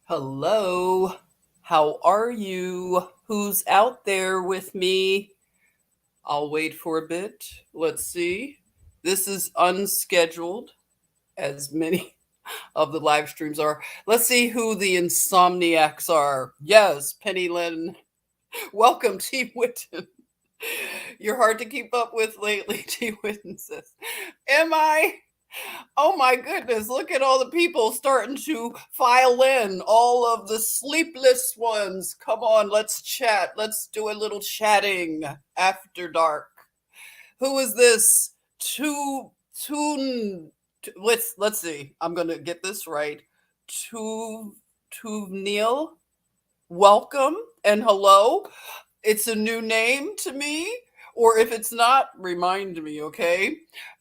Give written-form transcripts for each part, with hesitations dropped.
Hello, how are you? Who's out there with me? I'll wait for a bit. Let's see. This is unscheduled, as many of the live streams are. Let's see who the insomniacs are. Yes, Penny Lynn. Welcome, T. Witten. You're hard to keep up with lately, T. Witten says. Am I? Oh my goodness, look at all the people starting to file in, all of the sleepless ones. Come on, let's chat. Let's do a little chatting after dark. Who is this? Tune. Let's see. I'm gonna get this right. Neil. Welcome and hello. It's a new name to me. Or if it's not, remind me, okay?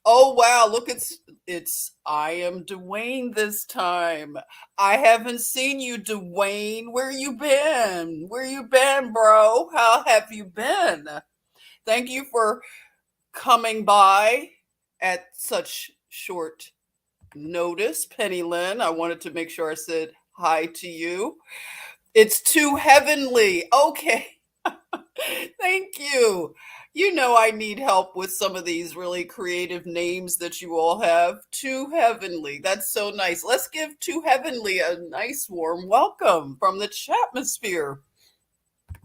Oh wow, look, it's I am Dwayne this time. I haven't seen you, Dwayne. Where you been? Where you been, bro? How have you been? Thank you for coming by at such short notice, Penny Lynn. I wanted to make sure I said hi to you. It's too heavenly. Okay. Thank you. You know, I need help with some of these really creative names that you all have. Too Heavenly. That's so nice. Let's give Too Heavenly a nice warm welcome from the chatmosphere.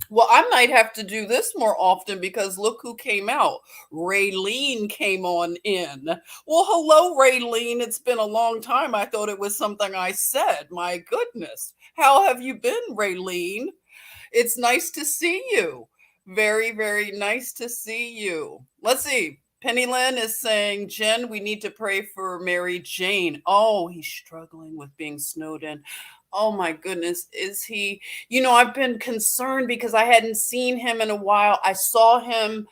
Well, I might have to do this more often because look who came out. Raylene came on in. Well, hello, Raylene. It's been a long time. I thought it was something I said. My goodness. How have you been, Raylene? It's nice to see you. Very, very nice to see you. Let's see. Penny Lynn is saying, Jen, we need to pray for Mary Jane. Oh, he's struggling with being snowed in. Oh my goodness. Is he? I've been concerned because I hadn't seen him in a while. I saw him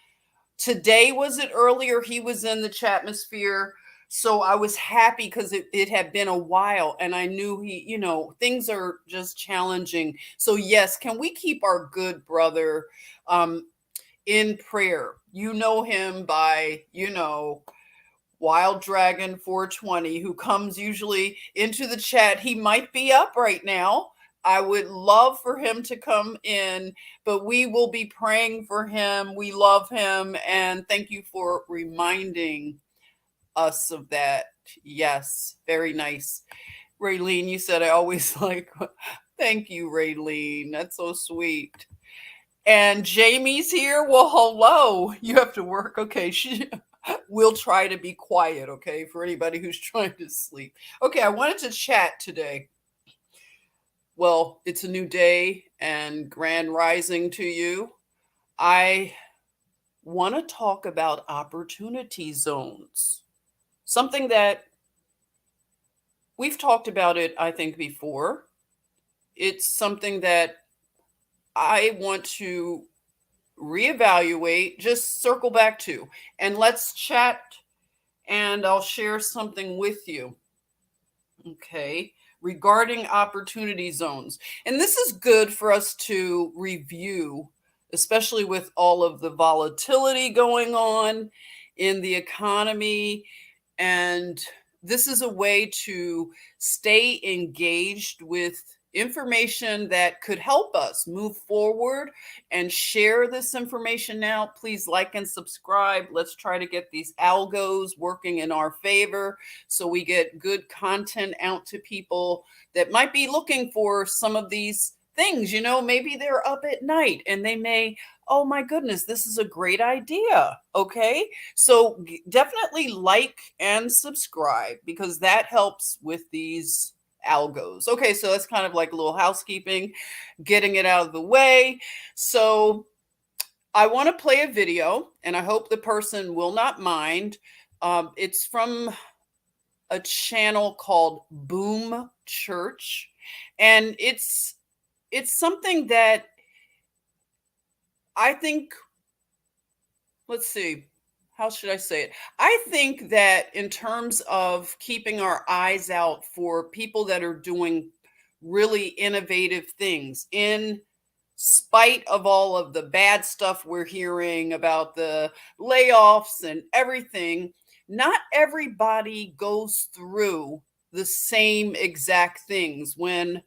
today. Was it earlier? He was in the chatmosphere. So I was happy because it had been a while and I knew things are just challenging. So yes, can we keep our good brother in prayer? You know him by, Wild Dragon 420, who comes usually into the chat. He might be up right now. I would love for him to come in, but we will be praying for him. We love him. And thank you for reminding us of that. Yes, very nice. Raylene, you said I always like, thank you, Raylene. That's so sweet. And Jamie's here. Well, hello. You have to work. Okay. We'll try to be quiet. Okay. For anybody who's trying to sleep. Okay. I wanted to chat today. Well, it's a new day and grand rising to you. I want to talk about opportunity zones. Something that we've talked about it, I think, before. It's something that I want to reevaluate, just circle back to, and let's chat and I'll share something with you. Okay. Regarding opportunity zones. And this is good for us to review, especially with all of the volatility going on in the economy. And this is a way to stay engaged with information that could help us move forward and share this information now. Please like and subscribe. Let's try to get these algos working in our favor so we get good content out to people that might be looking for some of these things. Maybe they're up at night and they may, oh my goodness, this is a great idea. Okay. So definitely like and subscribe because that helps with these algos. Okay. So that's kind of like a little housekeeping, getting it out of the way. So I want to play a video and I hope the person will not mind. It's from a channel called Boom Church. And it's something that I think, let's see, how should I say it? I think that in terms of keeping our eyes out for people that are doing really innovative things, in spite of all of the bad stuff we're hearing about the layoffs and everything, not everybody goes through the same exact things. When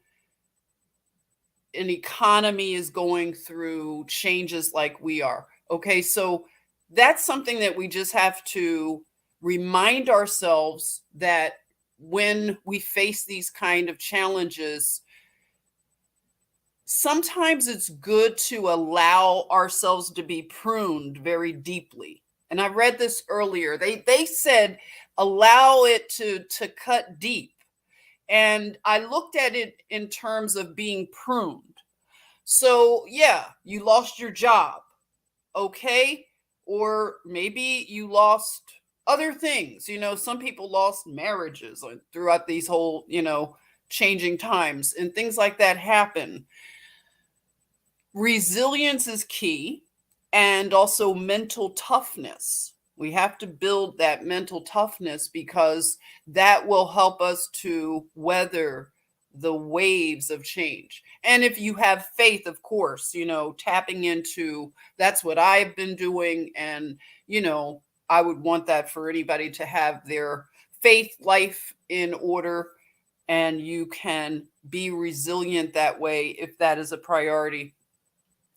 an economy is going through changes like we are. Okay, so that's something that we just have to remind ourselves that when we face these kind of challenges, sometimes it's good to allow ourselves to be pruned very deeply. And I read this earlier. They said allow it to cut deep. And I looked at it in terms of being pruned. So, yeah, you lost your job, okay? Or maybe you lost other things. Some people lost marriages throughout these whole, changing times, and things like that happen. Resilience is key, and also mental toughness. We have to build that mental toughness because that will help us to weather the waves of change. And if you have faith, of course, tapping into that's what I've been doing. And, I would want that for anybody to have their faith life in order. And you can be resilient that way if that is a priority.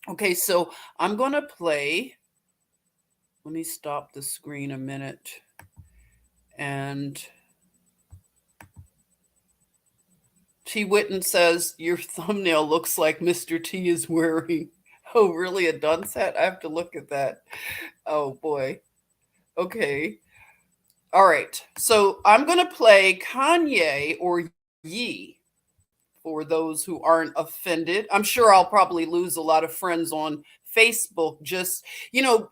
Okay, so I'm going to play. Let me stop the screen a minute. And T. Witten says, your thumbnail looks like Mr. T is wearing. Oh, really? A dunce hat? I have to look at that. Oh, boy. Okay. All right. So I'm going to play Kanye or Ye for those who aren't offended. I'm sure I'll probably lose a lot of friends on Facebook.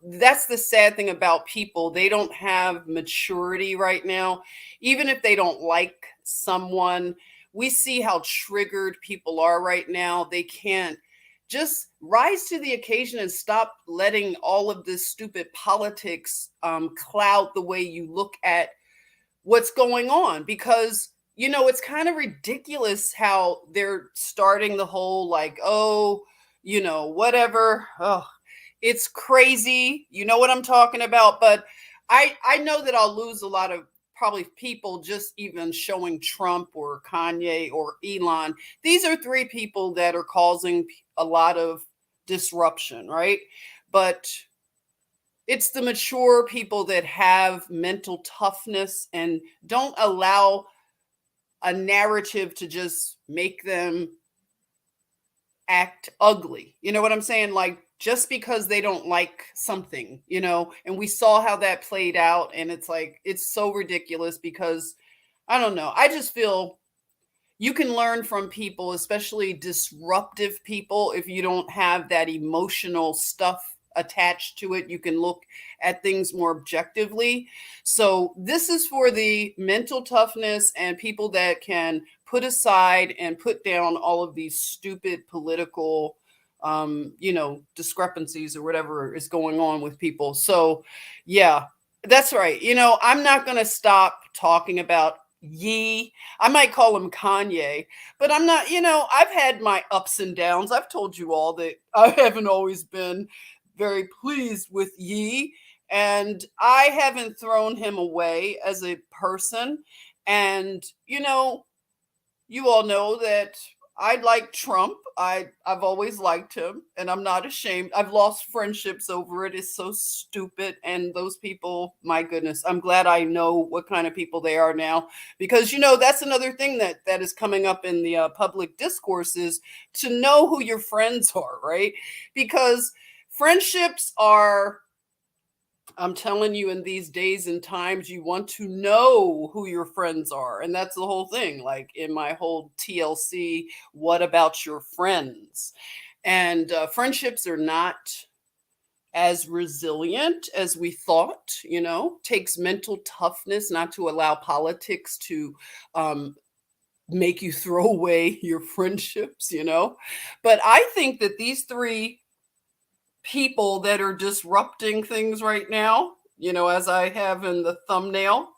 That's the sad thing about people. They don't have maturity right now. Even if they don't like someone, we see how triggered people are right now. They can't just rise to the occasion and stop letting all of this stupid politics cloud the way you look at what's going on, because it's kind of ridiculous how they're starting the whole like, oh, whatever. Oh, it's crazy. You know what I'm talking about? But I know that I'll lose a lot of probably people just even showing Trump or Kanye or Elon. These are three people that are causing a lot of disruption, right? But it's the mature people that have mental toughness and don't allow a narrative to just make them act ugly. You know what I'm saying? Like, just because they don't like something, and we saw how that played out. And it's like, it's so ridiculous because I don't know. I just feel you can learn from people, especially disruptive people. If you don't have that emotional stuff attached to it, you can look at things more objectively. So this is for the mental toughness and people that can put aside and put down all of these stupid political discrepancies or whatever is going on with people. So yeah, that's right. I'm not going to stop talking about Ye. I might call him Kanye, but I'm not, I've had my ups and downs. I've told you all that I haven't always been very pleased with Ye, and I haven't thrown him away as a person. And, you all know that I like Trump. I've always liked him, and I'm not ashamed. I've lost friendships over it. It's so stupid. And those people, my goodness, I'm glad I know what kind of people they are now, because that's another thing that is coming up in the public discourse, is to know who your friends are, right? Because friendships are, I'm telling you, in these days and times, you want to know who your friends are. And that's the whole thing. Like in my whole TLC, what about your friends? And friendships are not as resilient as we thought. Takes mental toughness not to allow politics to make you throw away your friendships. But I think that these three people that are disrupting things right now, as I have in the thumbnail,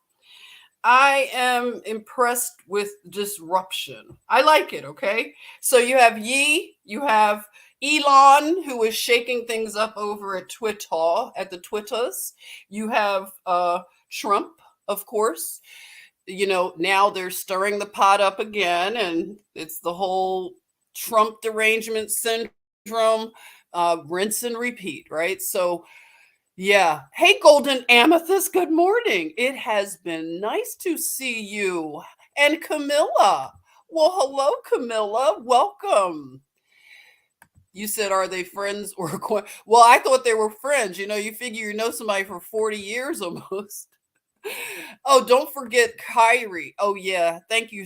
I am impressed with disruption. I like it. Okay. So you have Ye, you have Elon, who is shaking things up over at Twitter, at the Twitters. You have Trump, of course. Now they're stirring the pot up again, and it's the whole Trump derangement syndrome, rinse and repeat, right? So, yeah. Hey, Golden Amethyst, good morning. It has been nice to see you. And Camilla. Well, hello, Camilla. Welcome. You said, are they friends or well, I thought they were friends. You figure you know somebody for 40 years almost. Oh, don't forget Kyrie. Oh, yeah. Thank you,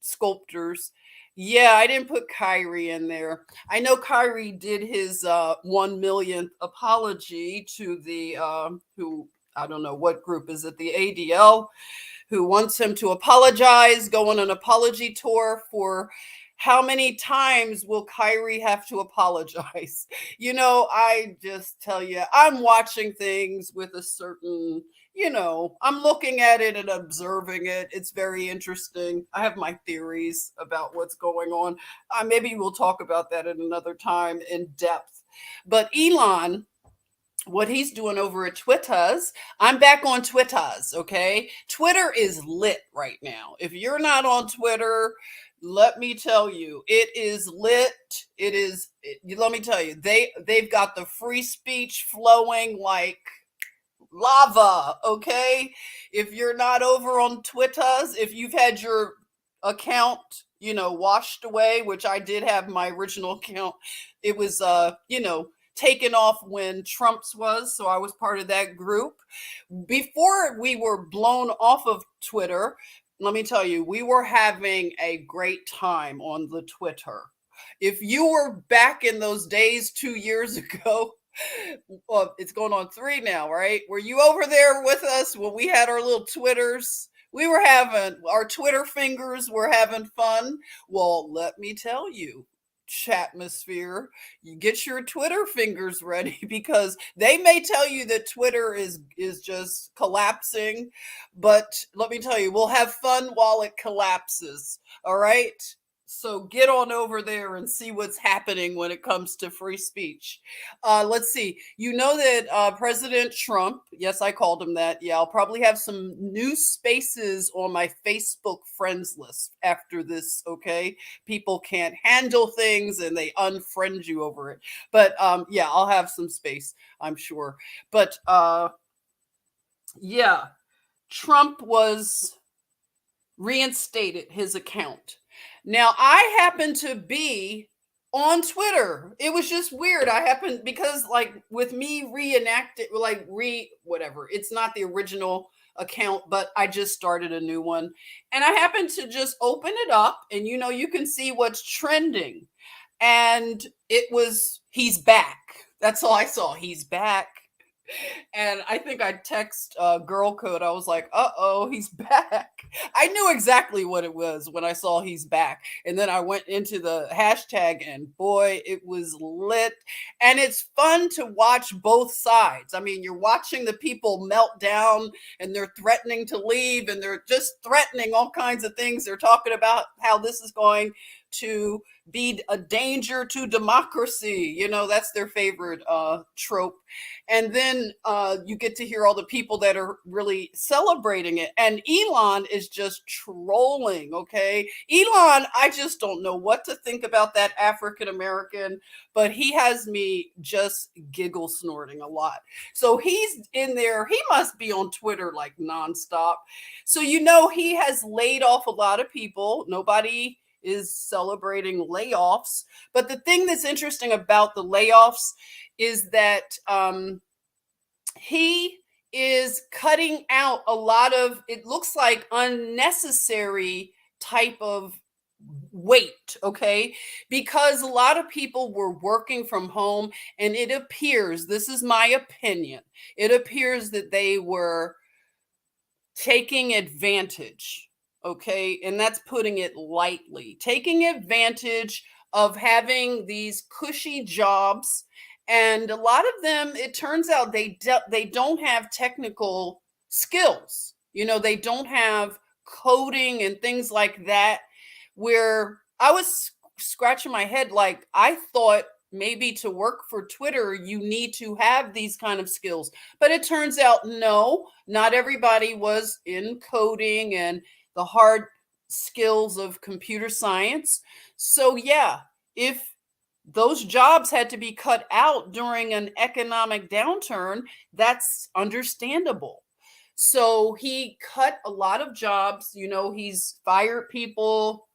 sculptors. Yeah, I didn't put Kyrie in there. I know Kyrie did his 1 millionth apology to the who I don't know what group is it, the ADL, who wants him to apologize, go on an apology tour for how many times will Kyrie have to apologize? I just tell you, I'm watching things with a certain, I'm looking at it and observing it. It's very interesting. I have my theories about what's going on. Maybe we'll talk about that at another time in depth. But Elon, what he's doing over at Twitter's. I'm back on Twitter's, okay? Twitter is lit right now. If you're not on Twitter, let me tell you, it is lit. Let me tell you, they've got the free speech flowing like lava, okay? If you're not over on Twitter's, if you've had your account, washed away, which I did have my original account, it was taken off when Trump's was, so I was part of that group. Before we were blown off of Twitter, let me tell you, we were having a great time on the Twitter. If you were back in those days 2 years ago, well, it's going on 3 now, right? Were you over there with us when we had our little Twitters? We were having our Twitter fingers were having fun. Well, let me tell you, Chatmosphere, you get your Twitter fingers ready because they may tell you that Twitter is just collapsing, but let me tell you, we'll have fun while it collapses. All right? So get on over there and see what's happening when it comes to free speech. Let's see. You know that President Trump, yes, I called him that. Yeah, I'll probably have some new spaces on my Facebook friends list after this, okay? People can't handle things and they unfriend you over it. But yeah, I'll have some space, I'm sure. But yeah, Trump was reinstated his account. Now, I happen to be on Twitter. It was just weird. I happened because, like, with me reenacted, like, whatever, it's not the original account, but I just started a new one. And I happened to just open it up, and you can see what's trending. And it was, he's back. That's all I saw. He's back. And I think I text girl code. I was like, "Uh-oh, he's back." I knew exactly what it was when I saw he's back. And then I went into the hashtag and boy, it was lit. And it's fun to watch both sides. I mean, you're watching the people melt down and they're threatening to leave and they're just threatening all kinds of things. They're talking about how this is going to be a danger to democracy. That's their favorite trope. And then you get to hear all the people that are really celebrating it. And Elon is just trolling, okay? Elon, I just don't know what to think about that African American, but he has me just giggle snorting a lot. So he's in there. He must be on Twitter like nonstop. So, he has laid off a lot of people. Nobody is celebrating layoffs. But the thing that's interesting about the layoffs is that he is cutting out a lot of, it looks like, unnecessary type of weight, okay? Because a lot of people were working from home, and it appears, this is my opinion, it appears that they were taking advantage, okay? And that's putting it lightly. Taking advantage of having these cushy jobs, and a lot of them, it turns out they don't have technical skills. They don't have coding and things like that, where I was scratching my head like, I thought maybe to work for Twitter, you need to have these kind of skills. But it turns out, no, not everybody was in coding and the hard skills of computer science. So, yeah, if those jobs had to be cut out during an economic downturn, that's understandable. So he cut a lot of jobs. He's fired people.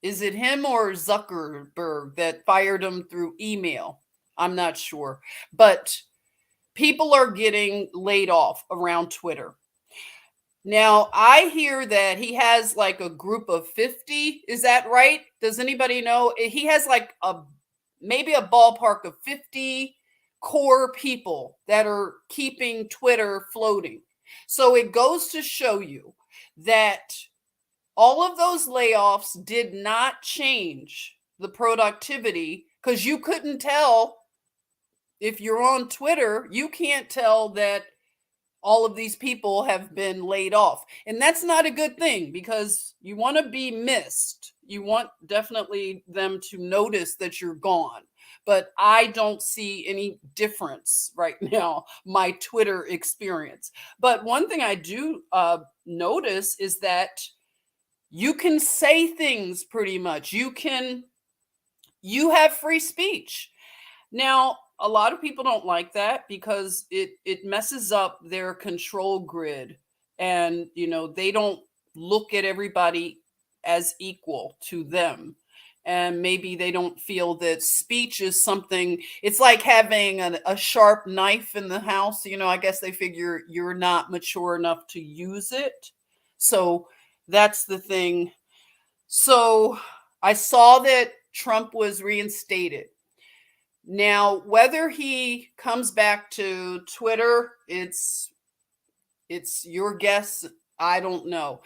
Is it him or Zuckerberg that fired him through email? I'm not sure. But people are getting laid off around Twitter. Now, I hear that he has like a group of 50. Is that right? Does anybody know? He has like maybe a ballpark of 50 core people that are keeping Twitter floating. So it goes to show you that all of those layoffs did not change the productivity, because you couldn't tell. If you're on Twitter, you can't tell that all of these people have been laid off. And that's not a good thing, because you want to be missed. You want definitely them to notice that you're gone. But I don't see any difference right now, my Twitter experience. But one thing I do notice is that you can say things pretty much. You have free speech. Now, a lot of people don't like that because it messes up their control grid, and they don't look at everybody as equal to them, and maybe they don't feel that speech is something. It's like having a sharp knife in the house. I guess they figure you're not mature enough to use it. So that's the thing. So I saw that Trump was reinstated. Now, whether he comes back to Twitter, it's your guess. I don't know.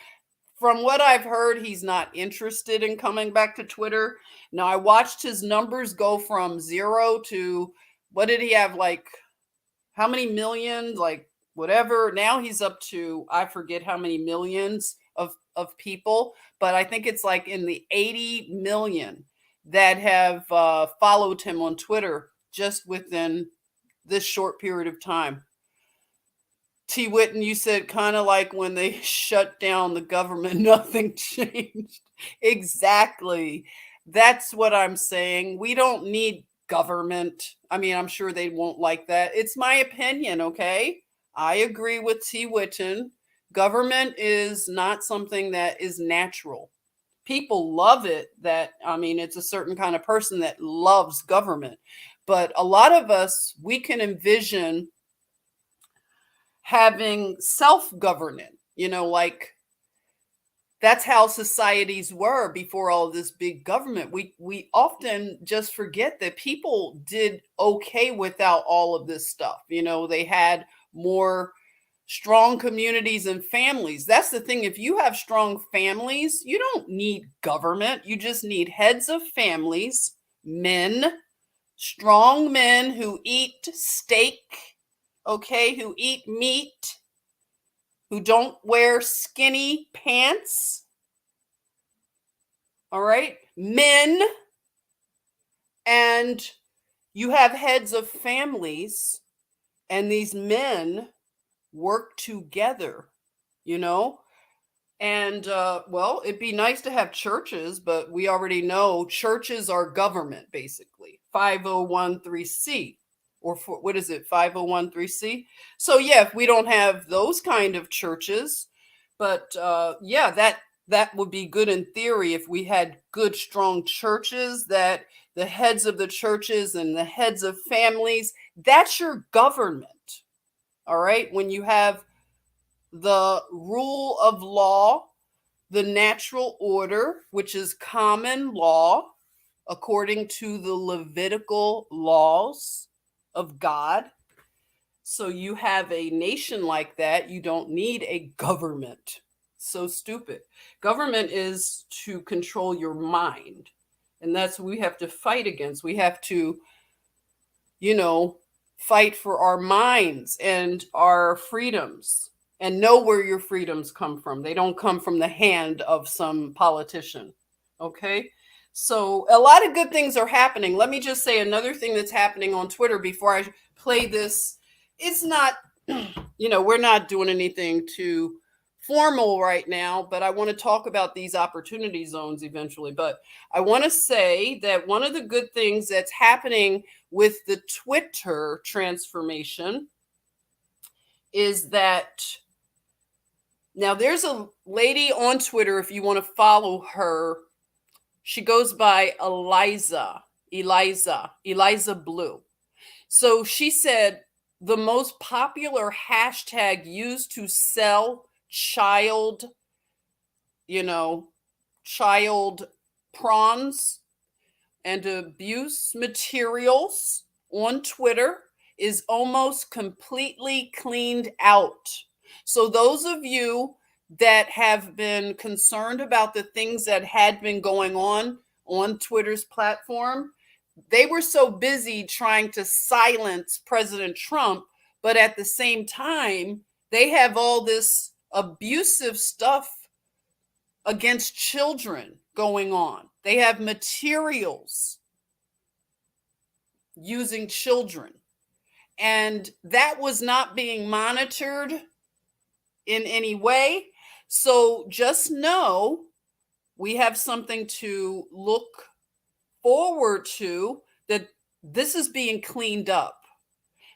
From what I've heard, he's not interested in coming back to Twitter. Now, I watched his numbers go from 0 to, what did he have, like, how many millions, like whatever. Now he's up to, I forget how many millions of people, but I think it's like in the 80 million that have followed him on Twitter just within this short period of time. T. Witten, you said kind of like when they shut down the government, nothing changed. Exactly. That's what I'm saying. We don't need government. I mean, I'm sure they won't like that. It's my opinion, okay? I agree with T. Witten. Government is not something that is natural. People love it. It's a certain kind of person that loves government. But a lot of us, we can envision having self-government, like that's how societies were before all this big government. We often just forget that people did okay without all of this stuff. They had more strong communities and families. That's the thing. If you have strong families, you don't need government. You just need heads of families, men, strong men who eat steak, okay, who eat meat, who don't wear skinny pants. All right, men. And you have heads of families, and these men work together, and well, it'd be nice to have churches, but we already know churches are government, basically 5013C, or what is it, 5013C. So yeah, if we don't have those kind of churches, but yeah, that would be good in theory if we had good strong churches, that the heads of the churches and the heads of families, that's your government. All right. When you have the rule of law, the natural order, which is common law, according to the Levitical laws of God. So you have a nation like that, you don't need a government. So stupid. Government is to control your mind. And that's what we have to fight against. We have to, fight for our minds and our freedoms, and know where your freedoms come from. They don't come from the hand of some politician. Okay? So a lot of good things are happening. Let me just say another thing that's happening on Twitter before I play this. It's not, we're not doing anything to formal right now, but I want to talk about these opportunity zones eventually. But I want to say that one of the good things that's happening with the Twitter transformation is that now there's a lady on Twitter, if you want to follow her, she goes by Eliza Blue. So she said the most popular hashtag used to sell child prawns and abuse materials on Twitter is almost completely cleaned out. So those of you that have been concerned about the things that had been going on Twitter's platform, they were so busy trying to silence President Trump, but at the same time, they have all this abusive stuff against children going on. They have materials using children. And that was not being monitored in any way. So just know we have something to look forward to, that this is being cleaned up.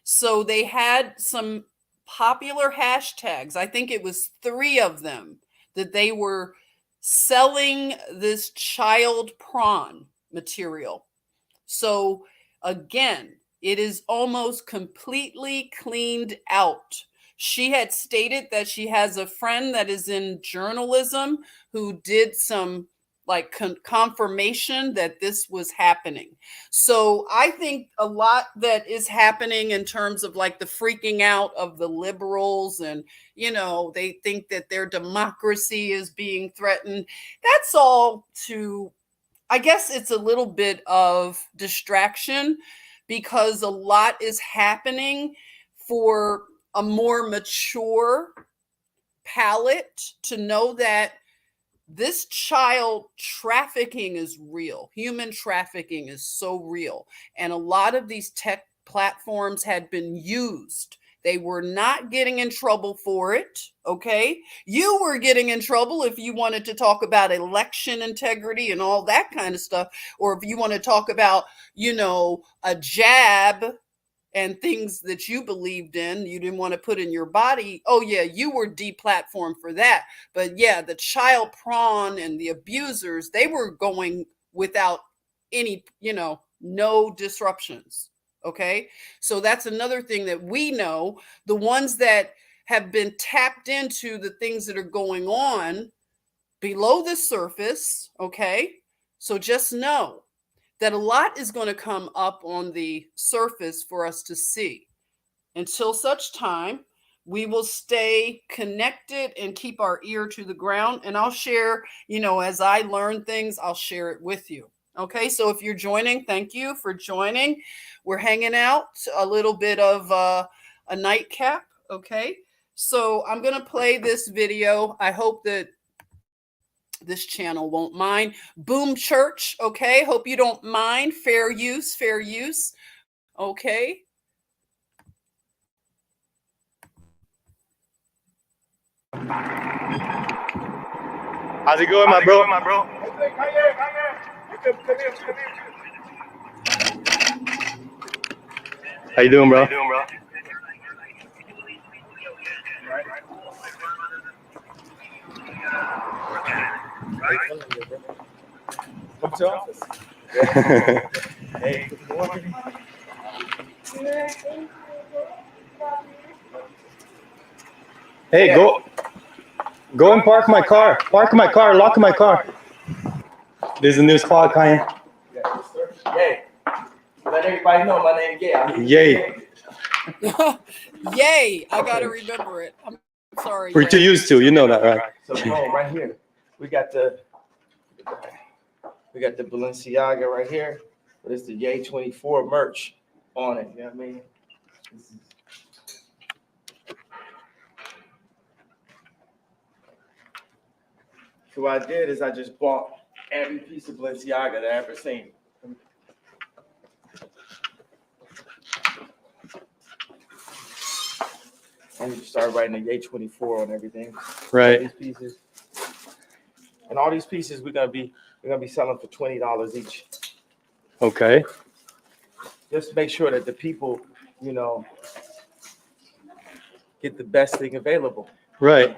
So they had some popular hashtags. I think it was 3 of them that they were selling this child prawn material. So again, it is almost completely cleaned out. She had stated that she has a friend that is in journalism who did some like confirmation that this was happening. So I think a lot that is happening in terms of like the freaking out of the liberals, and they think that their democracy is being threatened. That's all I guess it's a little bit of distraction, because a lot is happening for a more mature palate to know that this child trafficking is real. Human trafficking is so real. And a lot of these tech platforms had been used. They were not getting in trouble for it, okay? You were getting in trouble if you wanted to talk about election integrity and all that kind of stuff, or if you want to talk about, a jab and things that you believed in, you didn't want to put in your body. Oh yeah, you were deplatformed for that. But yeah, the child prawn and the abusers, they were going without any, no disruptions. Okay. So that's another thing that we know. The ones that have been tapped into the things that are going on below the surface. Okay. So just know that a lot is going to come up on the surface for us to see. Until such time, we will stay connected and keep our ear to the ground. And I'll share, as I learn things, I'll share it with you. Okay, so if you're joining, thank you for joining. We're hanging out, a little bit of a nightcap. Okay, so I'm going to play this video. I hope that this channel won't mind. Boom Church, okay? Hope you don't mind. Fair use, fair use. Okay. How's it going, my bro? How you doing, bro? Come to office. Hey, good morning. Hey, go and park my car. Park my car. Lock my car. This is the new spot, Kanye. Yay. Let everybody know my name. Yay. Yay. I got to remember it. I'm sorry. We're too used to. You know that, right? So right here, we got the Balenciaga right here. But it's the Yay 24 merch on it. You know what I mean? So what I did is I just bought every piece of Balenciaga that I ever seen. And you start writing the Yay 24 on everything. Right. These pieces. And all these pieces we're gonna be selling for $20 each. Okay. Just to make sure that the people, you know, get the best thing available. Right.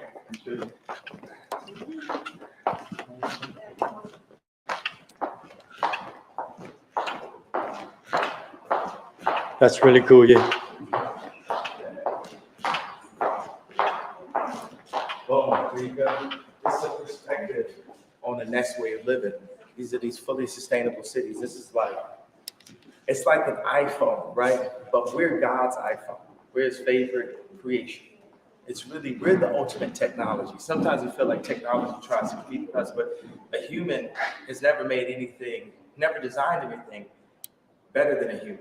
That's really cool. Yeah. Oh, there you go. This is a perspective on the next way of living. These are these fully sustainable cities. This is like, it's like an iPhone, right? But we're God's iPhone. We're his favorite creation. It's really, we're the ultimate technology. Sometimes we feel like technology tries to compete with us, but a human has never made anything, never designed anything better than a human.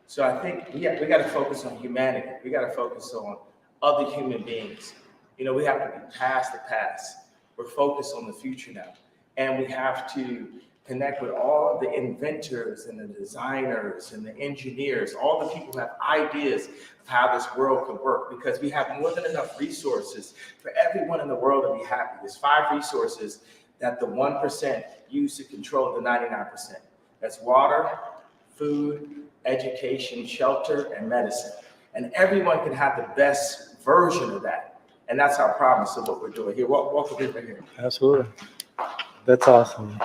So I think we got to focus on humanity. We got to focus on other human beings. You know, we have to be past the past. We're focused on the future now. And we have to connect with all the inventors and the designers and the engineers, all the people who have ideas of how this world could work, because we have more than enough resources for everyone in the world to be happy. There's 5 resources that the 1% use to control the 99%. That's water, food, education, shelter, and medicine. And everyone can have the best version of that. And that's our promise of what we're doing here. Walk a bit right here. Absolutely. That's awesome.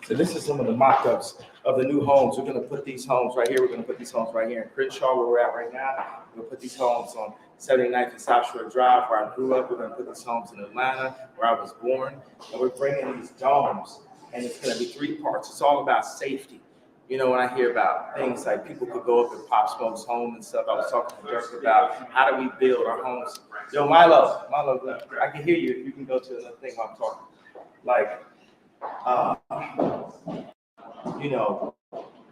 So this is some of the mock-ups of the new homes. We're going to put these homes right here. We're going to put these homes right here in Crenshaw, where we're at right now. We're going to put these homes on 79th and South Shore Drive, where I grew up. We're going to put these homes in Atlanta, where I was born. And we're bringing these domes, and it's going to be 3 parts. It's all about safety. You know, when I hear about things like people could go up and Pop Smoke's home and stuff, I was talking to Dirk about how do we build our homes. Yo, Milo, I can hear you if you can go to another thing while I'm talking. Like, you know,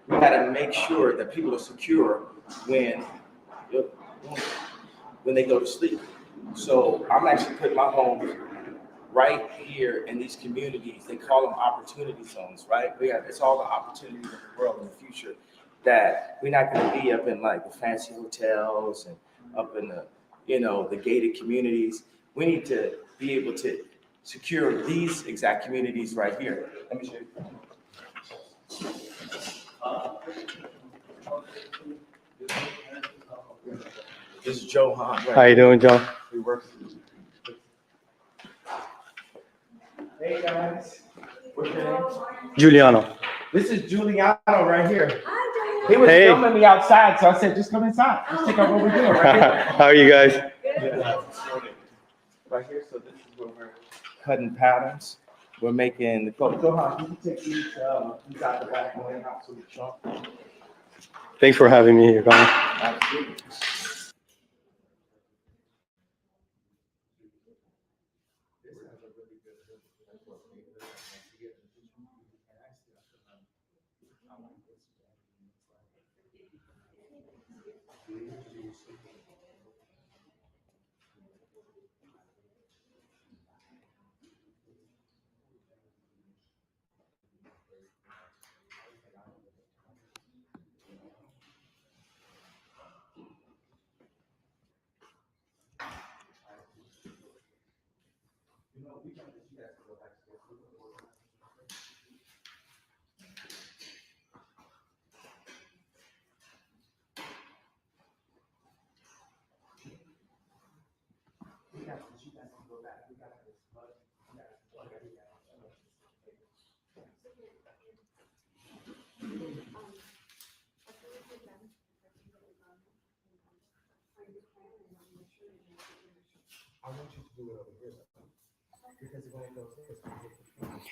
we got to make sure that people are secure when they go to sleep. So I'm actually putting my home right here in these communities. They call them opportunity zones, right? It's all the opportunities of the world in the future that we're not going to be up in like the fancy hotels and up in the, you know, the gated communities. We need to be able to secure these exact communities right here. Let me show you. This is Joe Hahn. Right? How you doing, Joe? We work. Hey guys, what's your name? Giuliano. This is Giuliano right here. He was Hey. filming me outside, so I said, just come inside. Let's check out what we're doing right here. How are you guys? Yeah. Right here, so this is where we're cutting patterns. We're making the clothes. Go on, you can take these out the back going out to the trunk. Thanks for having me here, Connor. Absolutely.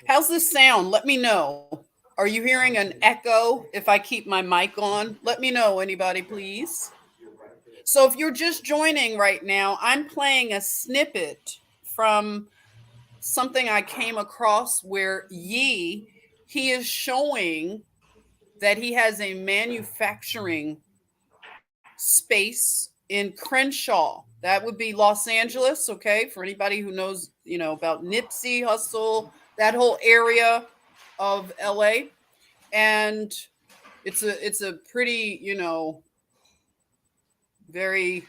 How's this sound? Let me know. Are you hearing an echo if I keep my mic on? Let me know, anybody, please. So if you're just joining right now, I'm playing a snippet from something I came across where he is showing that he has a manufacturing space in Crenshaw. That would be Los Angeles, okay? For anybody who knows, about Nipsey Hussle, that whole area. of LA, and it's a pretty, very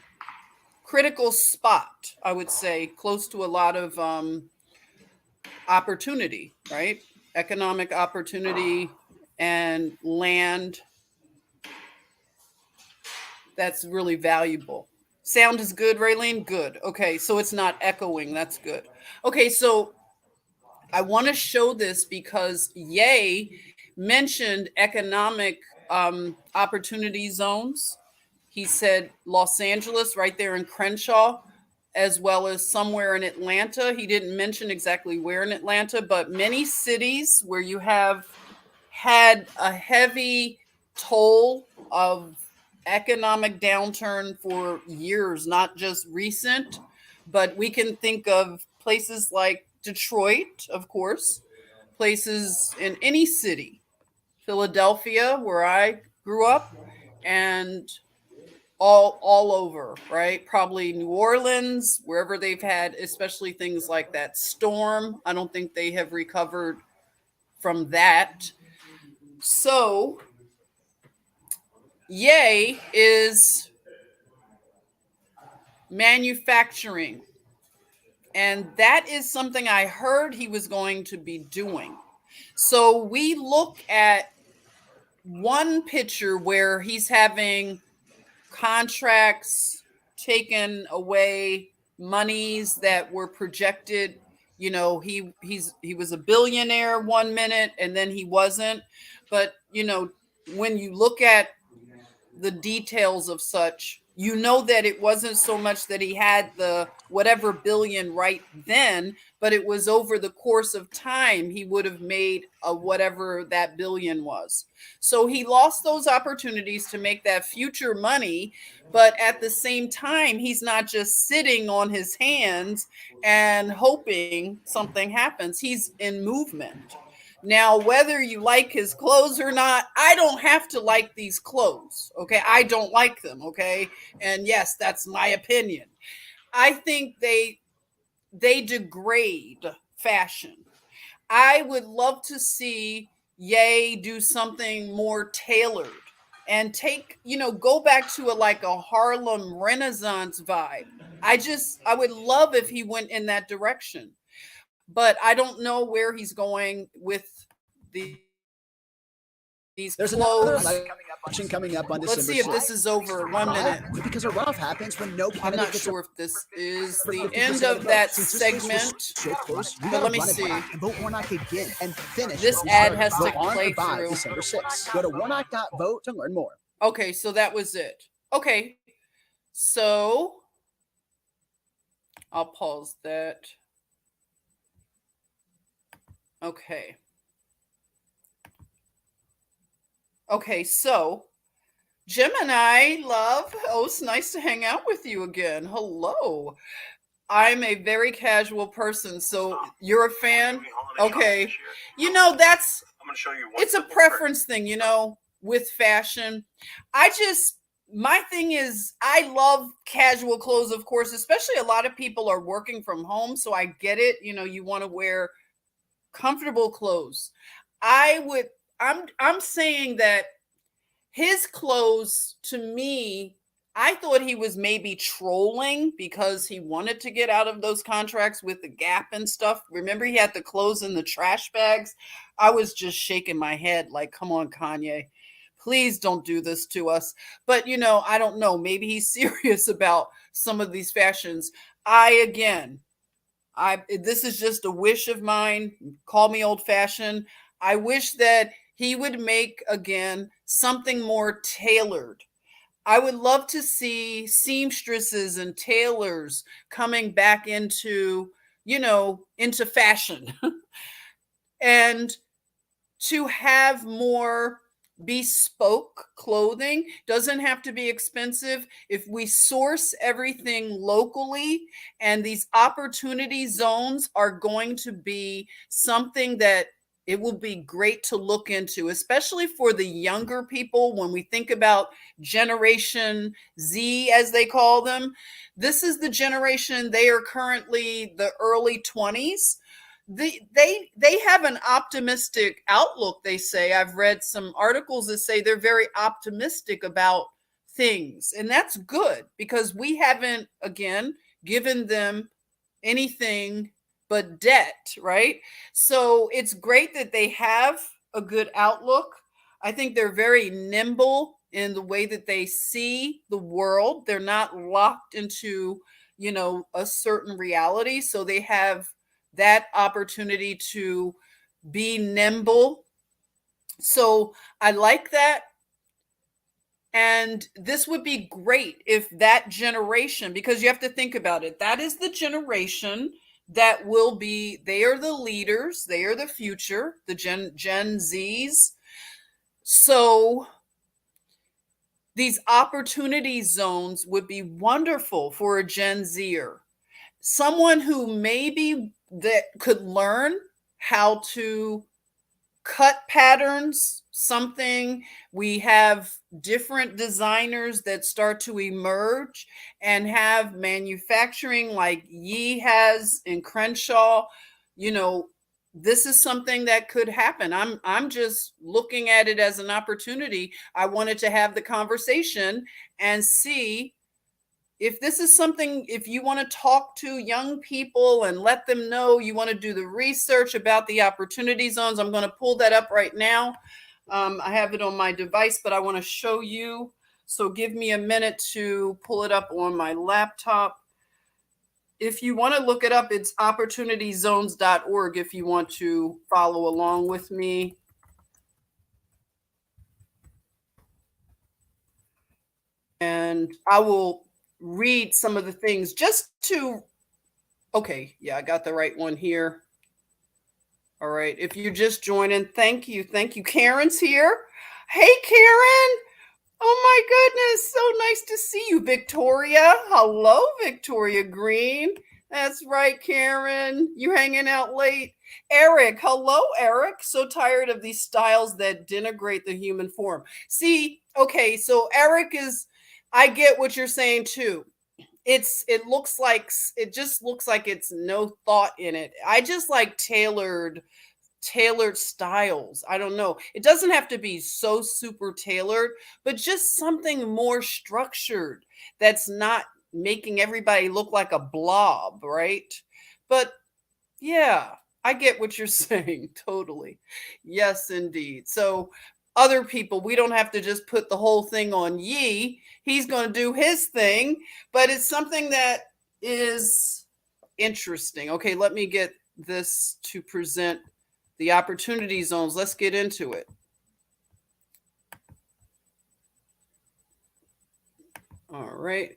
critical spot, I would say, close to a lot of opportunity, right? Economic opportunity and land that's really valuable. Sound is good, Raylene? Good. Okay, so it's not echoing. That's good. Okay, so I want to show this because Ye mentioned economic opportunity zones. He said Los Angeles, right there in Crenshaw, as well as somewhere in Atlanta. He didn't mention exactly where in Atlanta, but many cities where you have had a heavy toll of economic downturn for years, not just recent, but we can think of places like Detroit, of course, places in any city, Philadelphia, where I grew up, and all over, right? Probably New Orleans, wherever they've had, especially things like that storm. I don't think they have recovered from that. So, Ye is manufacturing. And that is something I heard he was going to be doing. So we look at one picture where he's having contracts taken away, monies that were projected. He was a billionaire one minute and then he wasn't. But when you look at the details of such, that it wasn't so much that he had the whatever billion right then, but it was over the course of time he would have made a whatever that billion was. So he lost those opportunities to make that future money, but at the same time, he's not just sitting on his hands and hoping something happens. He's in movement. Now, whether you like his clothes or not, I don't have to like these clothes. Okay. I don't like them. Okay. And yes, that's my opinion. I think they degrade fashion. I would love to see Ye do something more tailored and go back to like a Harlem Renaissance vibe. I would love if he went in that direction, but I don't know where he's going with the, these There's another clothes. election coming up on Let's December see if 6th. this is over. 1 minute. Because a runoff happens when no I'm candidate not gets sure if this is for the 50% end of of the that vote. Since this race was segment. so close, we But gotta let me run it see. back and vote Warnock again and finish. This what we ad started. has to Vote on play or by through. December 6th. Go to warnock.vote to learn more. Okay, so that was it. Okay, so I'll pause that. Okay. Okay, so Gemini, love. Oh, it's nice to hang out with you again. Hello. I'm a very casual person, so you're a fan? Okay. That's I'm going to show you one. It's a preference thing, with fashion. My thing is, I love casual clothes, of course, especially a lot of people are working from home, so I get it. You want to wear comfortable clothes. I'm saying that his clothes, to me, I thought he was maybe trolling because he wanted to get out of those contracts with the Gap and stuff. Remember, he had the clothes in the trash bags. I was just shaking my head like, come on, Kanye, please don't do this to us. But, I don't know. Maybe he's serious about some of these fashions. This is just a wish of mine. Call me old fashioned. I wish that he would make again something more tailored. I would love to see seamstresses and tailors coming back into fashion and to have more bespoke clothing. Doesn't have to be expensive. If we source everything locally, and these opportunity zones are going to be something that it will be great to look into, especially for the younger people. When we think about Generation Z, as they call them, this is the generation, they are currently the early 20s. they have an optimistic outlook. They say, I've read some articles that say they're very optimistic about things, and that's good because we haven't, again, given them anything but debt, right? So it's great that they have a good outlook. I think they're very nimble in the way that they see the world. They're not locked into, a certain reality. So they have that opportunity to be nimble. So I like that. And this would be great if that generation, because you have to think about it, that is the generation that will be, they are the leaders, they are the future, the Gen Zs. So these opportunity zones would be wonderful for a Gen Zer, someone who maybe that could learn how to cut patterns, something. We have different designers that start to emerge and have manufacturing like Yee has in Crenshaw. This is something that could happen. I'm just looking at it as an opportunity. I wanted to have the conversation and see if this is something, if you want to talk to young people and let them know, you want to do the research about the opportunity zones. I'm going to pull that up right now. I have it on my device, but I want to show you. So give me a minute to pull it up on my laptop. If you want to look it up, it's opportunityzones.org if you want to follow along with me. And I will read some of the things just to, okay, yeah, I got the right one here. All right, if you're just joining, thank you. Thank you. Karen's here. Hey, Karen. Oh my goodness, so nice to see you, Victoria. Hello, Victoria Green. That's right, Karen. You hanging out late. Eric, hello, Eric. So tired of these styles that denigrate the human form. See, okay, so Eric is, I get what you're saying too. It just looks like it's no thought in it. I just like tailored styles. I don't know. It doesn't have to be so super tailored, but just something more structured that's not making everybody look like a blob, right? But yeah, I get what you're saying. Totally. Yes, indeed. So other people, we don't have to just put the whole thing on Yee. He's going to do his thing, but it's something that is interesting. Okay, let me get this to present the opportunity zones. Let's get into it. All right.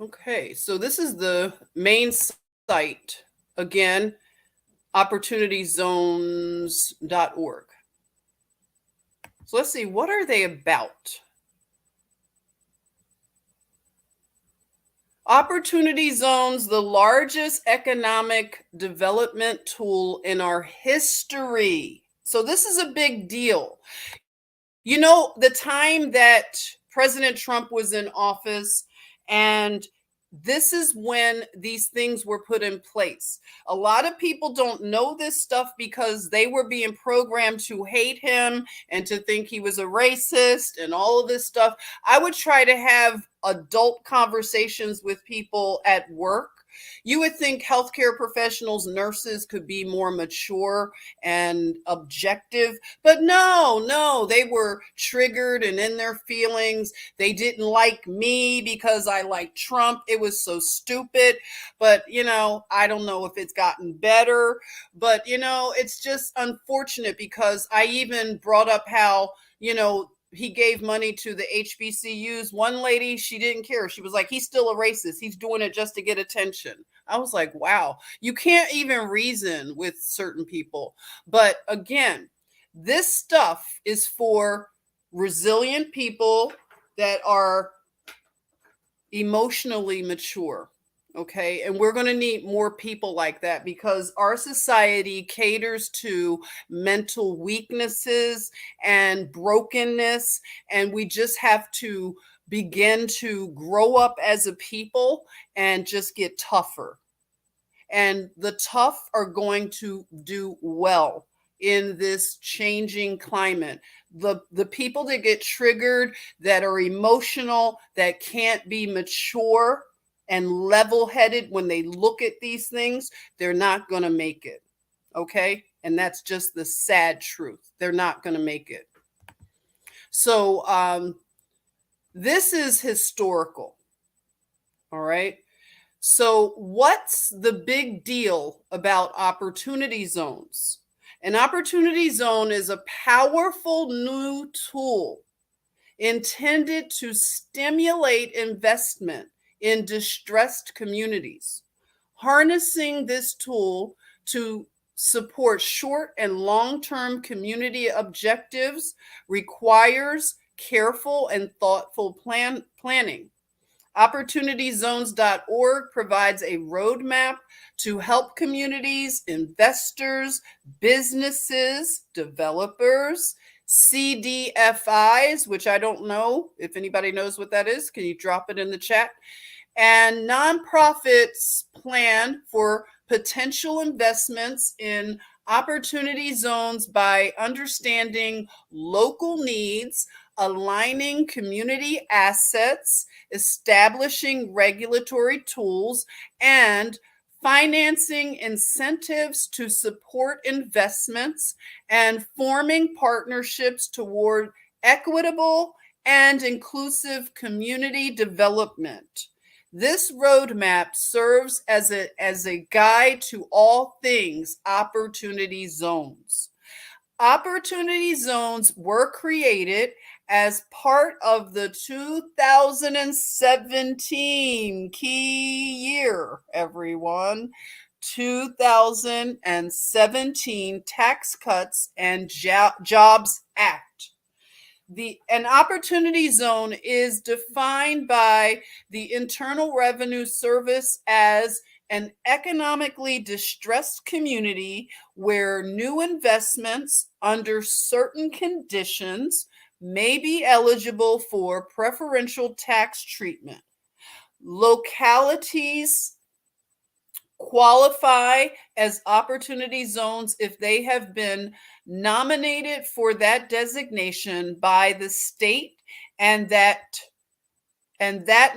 Okay, so this is the main site. Again, opportunityzones.org. So let's see, what are they about? Opportunity zones, the largest economic development tool in our history. So this is a big deal. The time that President Trump was in office, and this is when these things were put in place. A lot of people don't know this stuff because they were being programmed to hate him and to think he was a racist and all of this stuff. I would try to have adult conversations with people at work. You would think healthcare professionals, nurses could be more mature and objective, but no, they were triggered and in their feelings. They didn't like me because I liked Trump. It was so stupid. But, I don't know if it's gotten better, but, it's just unfortunate because I even brought up how, he gave money to the HBCUs. One lady, she didn't care. She was like, he's still a racist. He's doing it just to get attention. I was like, wow, you can't even reason with certain people. But again, this stuff is for resilient people that are emotionally mature. Okay. And we're going to need more people like that because our society caters to mental weaknesses and brokenness. And we just have to begin to grow up as a people and just get tougher. And the tough are going to do well in this changing climate. The people that get triggered, that are emotional, that can't be mature and level-headed when they look at these things, they're not going to make it. Okay? And that's just the sad truth. They're not going to make it. So this is historical. All right. So, what's the big deal about opportunity zones? An opportunity zone is a powerful new tool intended to stimulate investment in distressed communities. Harnessing this tool to support short and long-term community objectives requires careful and thoughtful planning. OpportunityZones.org provides a roadmap to help communities, investors, businesses, developers, CDFIs, which I don't know if anybody knows what that is. Can you drop it in the chat? And nonprofits plan for potential investments in opportunity zones by understanding local needs, aligning community assets, establishing regulatory tools, and financing incentives to support investments, and forming partnerships toward equitable and inclusive community development. This roadmap serves as a guide to all things opportunity zones. Opportunity zones were created as part of the 2017 key year, everyone. 2017 Tax Cuts and Jobs Act. An opportunity zone is defined by the Internal Revenue Service as an economically distressed community where new investments under certain conditions may be eligible for preferential tax treatment. Localities qualify as opportunity zones if they have been nominated for that designation by the state, and that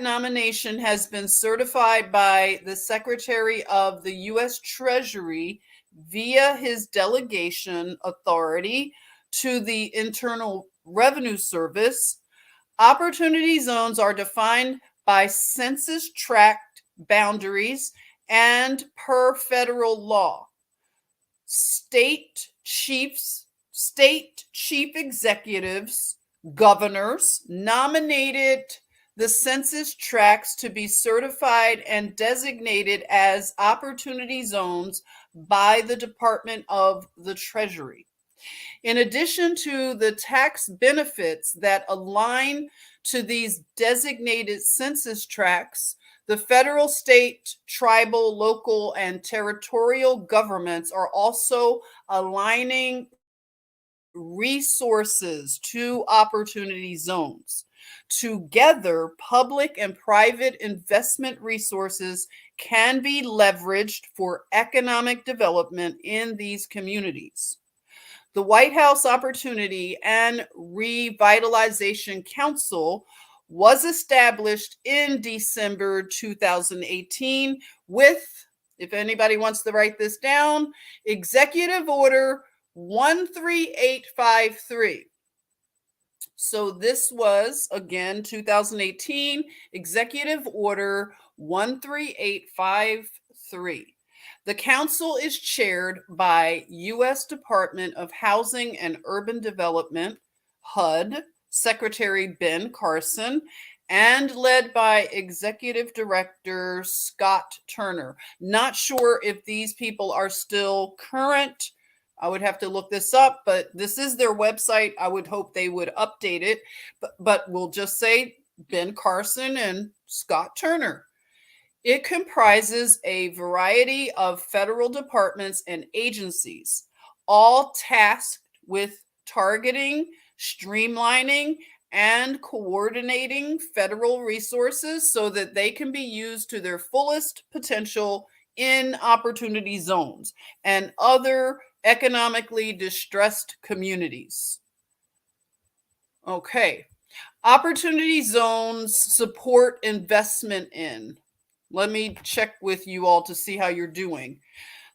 nomination has been certified by the Secretary of the U.S. Treasury via his delegation authority to the Internal Revenue Service. Opportunity zones are defined by census tract boundaries and per federal law. State chief executives, governors nominated the census tracts to be certified and designated as opportunity zones by the Department of the Treasury. In addition to the tax benefits that align to these designated census tracts, the federal, state, tribal, local, and territorial governments are also aligning resources to opportunity zones. Together, public and private investment resources can be leveraged for economic development in these communities. The White House Opportunity and Revitalization Council was established in December 2018 with, if anybody wants to write this down, Executive Order 13853. So this was, again, 2018, Executive Order 13853. The council is chaired by U.S. Department of Housing and Urban Development, HUD, Secretary Ben Carson, and led by Executive Director Scott Turner. Not sure if these people are still current. I would have to look this up, but this is their website. I would hope they would update it, but we'll just say Ben Carson and Scott Turner. It comprises a variety of federal departments and agencies, all tasked with targeting, streamlining, and coordinating federal resources so that they can be used to their fullest potential in opportunity zones and other economically distressed communities. Okay. Opportunity zones support investment in. Let me check with you all to see how you're doing.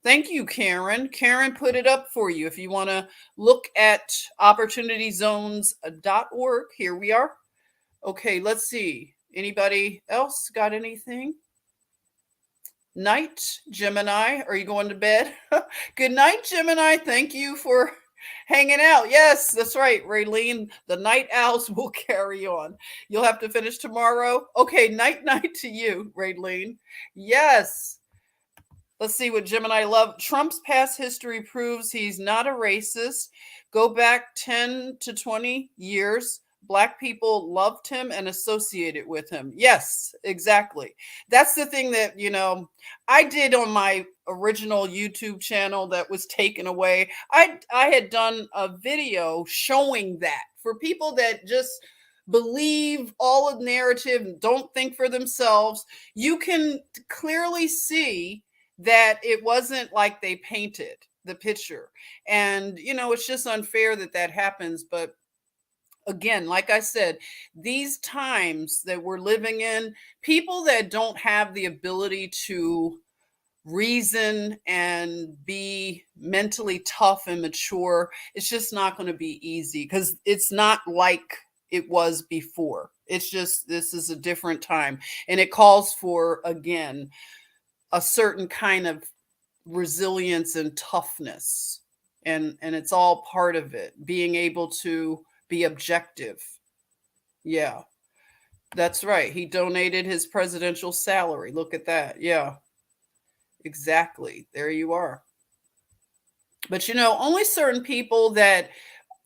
Thank you, Karen. Karen put it up for you. If you want to look at opportunityzones.org, here we are. Okay, let's see. Anybody else got anything? Night, Gemini. Are you going to bed? Good night, Gemini. Thank you for hanging out. Yes, that's right, Raylene. The night owls will carry on. You'll have to finish tomorrow. Okay, night to you, Raylene. Yes. Let's see what Gemini love. Trump's past history proves he's not a racist. Go back 10 to 20 years. Black people loved him and associated with him. Yes, exactly. That's the thing that, I did on my original YouTube channel that was taken away. I had done a video showing that for people that just believe all of the narrative, don't think for themselves. You can clearly see that it wasn't like they painted the picture. And, it's just unfair that happens. But again, like I said, these times that we're living in, people that don't have the ability to reason and be mentally tough and mature, it's just not going to be easy, because it's not like it was before. It's just, this is a different time, and it calls for, again, a certain kind of resilience and toughness, and it's all part of it, being able to be objective. Yeah, that's right. He donated his presidential salary. Look at that. Yeah, exactly. There you are. But only certain people that,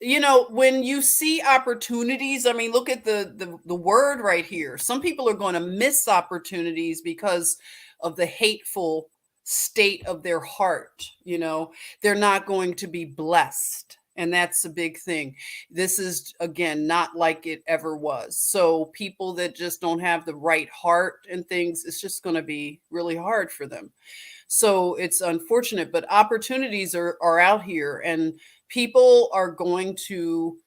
when you see opportunities, I mean, look at the word right here. Some people are going to miss opportunities because of the hateful state of their heart. They're not going to be blessed. And that's a big thing. This is, again, not like it ever was. So people that just don't have the right heart and things, it's just going to be really hard for them. So it's unfortunate, but opportunities are out here, and people are going to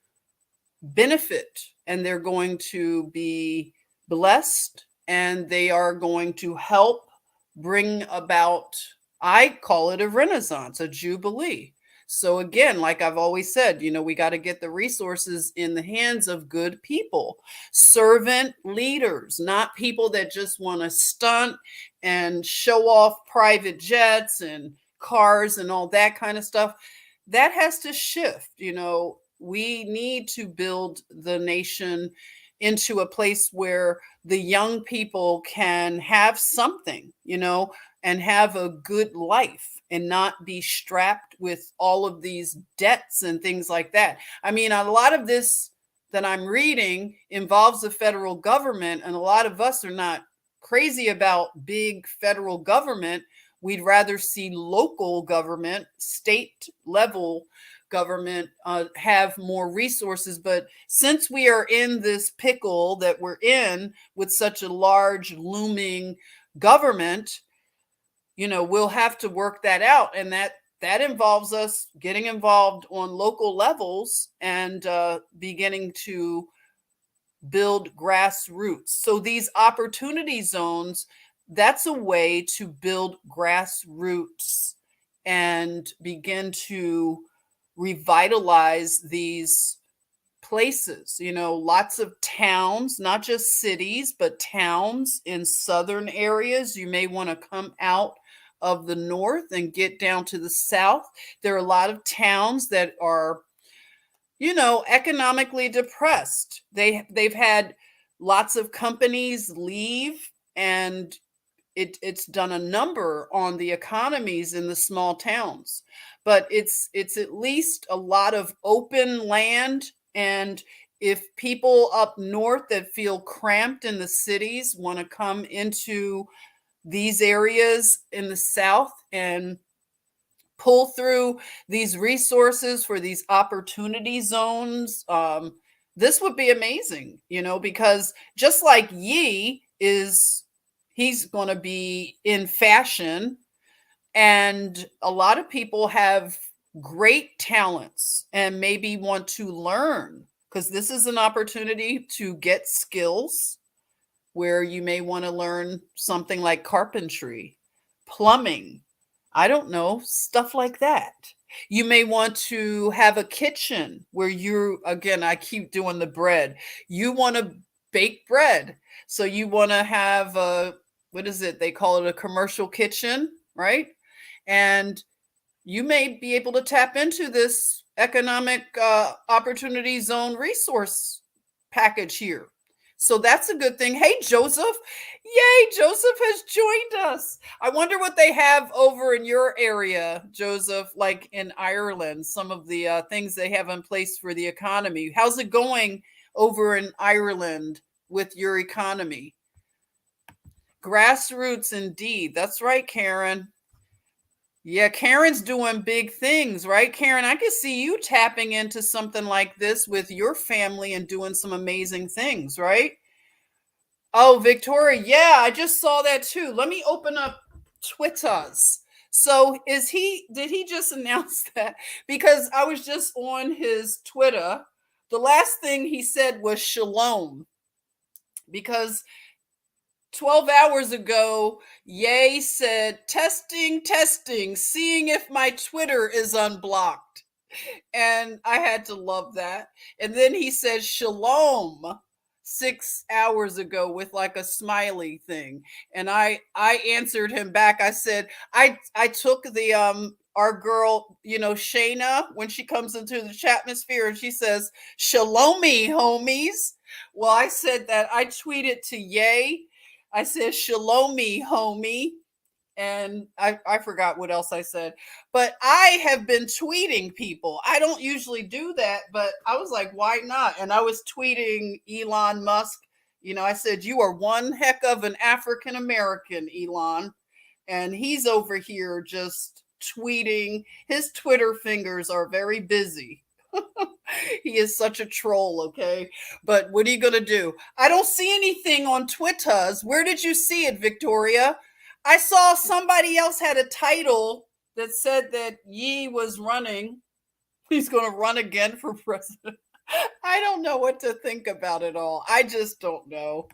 benefit, and they're going to be blessed, and they are going to help bring about, I call it a renaissance, a jubilee. So again, like I've always said, we got to get the resources in the hands of good people, servant leaders, not people that just want to stunt and show off private jets and cars and all that kind of stuff. That has to shift. We need to build the nation into a place where the young people can have something, and have a good life, and not be strapped with all of these debts and things like that. I mean, a lot of this that I'm reading involves the federal government, and a lot of us are not crazy about big federal government. We'd rather see local government, state level government have more resources. But since we are in this pickle that we're in with such a large looming government, we'll have to work that out. And that involves us getting involved on local levels and beginning to build grassroots. So these opportunity zones, that's a way to build grassroots and begin to revitalize these places. Lots of towns, not just cities, but towns in southern areas. You may want to come out of the north and get down to the south. There are a lot of towns that are, economically depressed. They've had lots of companies leave, and it's done a number on the economies in the small towns. But it's at least a lot of open land. And if people up north that feel cramped in the cities want to come into these areas in the south and pull through these resources for these opportunity zones, this would be amazing, because just like Yi he's going to be in fashion, And a lot of people have great talents and maybe want to learn, because this is an opportunity to get skills where you may want to learn something like carpentry, plumbing, I don't know, stuff like that. You may want to have a kitchen where again, I keep doing the bread. You want to bake bread. So you want to have what is it? They call it a commercial kitchen, right? And you may be able to tap into this economic opportunity zone resource package here. So that's a good thing. Hey, Joseph. Yay, Joseph has joined us. I wonder what they have over in your area, Joseph, like in Ireland, some of the things they have in place for the economy. How's it going over in Ireland with your economy? Grassroots indeed. That's right, Karen. Yeah, Karen's doing big things, right? Karen, I could see you tapping into something like this with your family and doing some amazing things, right? Oh, Victoria, yeah, I just saw that too. Let me open up Twitter's. So did he just announce that? Because I was just on his Twitter. The last thing he said was shalom. Because 12 hours ago, Ye said, testing, testing, seeing if my Twitter is unblocked. And I had to love that. And then he said, shalom 6 hours ago with like a smiley thing. And I answered him back. I said, I took the our girl, Shayna, when she comes into the chatmosphere and she says, shalomi, homies. Well, I said that I tweeted to Ye. I said, shalomi, homie. And I forgot what else I said, but I have been tweeting people. I don't usually do that, but I was like, why not? And I was tweeting Elon Musk. I said, you are one heck of an African American, Elon. And he's over here just tweeting. His Twitter fingers are very busy. He is such a troll, okay? But what are you going to do? I don't see anything on Twitter's. Where did you see it, Victoria? I saw somebody else had a title that said that Yi was running. He's going to run again for president. I don't know what to think about it all. I just don't know.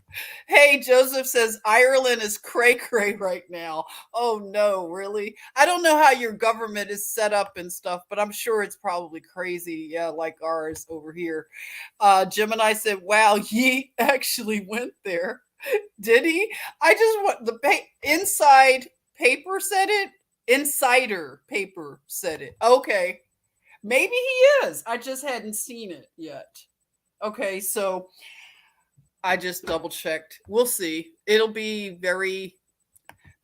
Hey, Joseph says Ireland is cray-cray right now. Oh, no, really? I don't know how your government is set up and stuff, but I'm sure it's probably crazy, yeah, like ours over here. Gemini said, wow, Yi actually went there. Did he? I just want the inside paper said it. Insider paper said it. Okay. Maybe he is. I just hadn't seen it yet. Okay, so I just double checked. We'll see. It'll be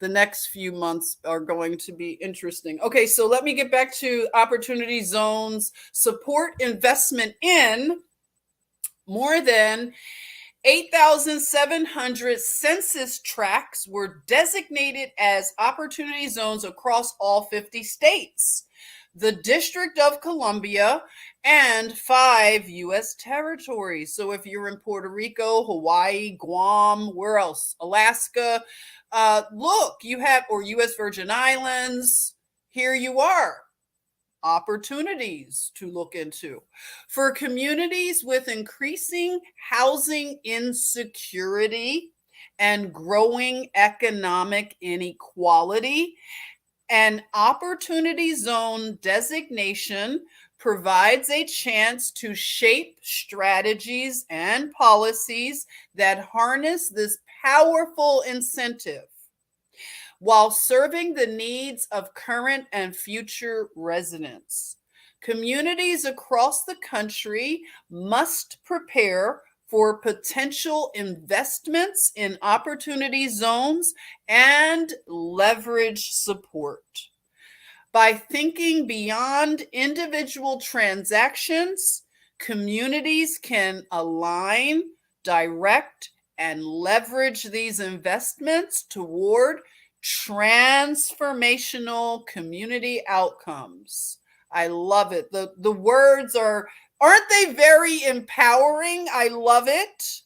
the next few months are going to be interesting. Okay, so let me get back to opportunity zones. Support investment in more than 8,700 census tracts were designated as opportunity zones across all 50 states, the District of Columbia, and 5 U.S. territories. So if you're in Puerto Rico, Hawaii, Guam, where else? Alaska, look, you have, or U.S. Virgin Islands, here you are. Opportunities to look into. For communities with increasing housing insecurity and growing economic inequality, an opportunity zone designation provides a chance to shape strategies and policies that harness this powerful incentive while serving the needs of current and future residents. Communities across the country must prepare for potential investments in opportunity zones and leverage support. By thinking beyond individual transactions, communities can align, direct, and leverage these investments toward transformational community outcomes. I love it. The words aren't they very empowering? I love it.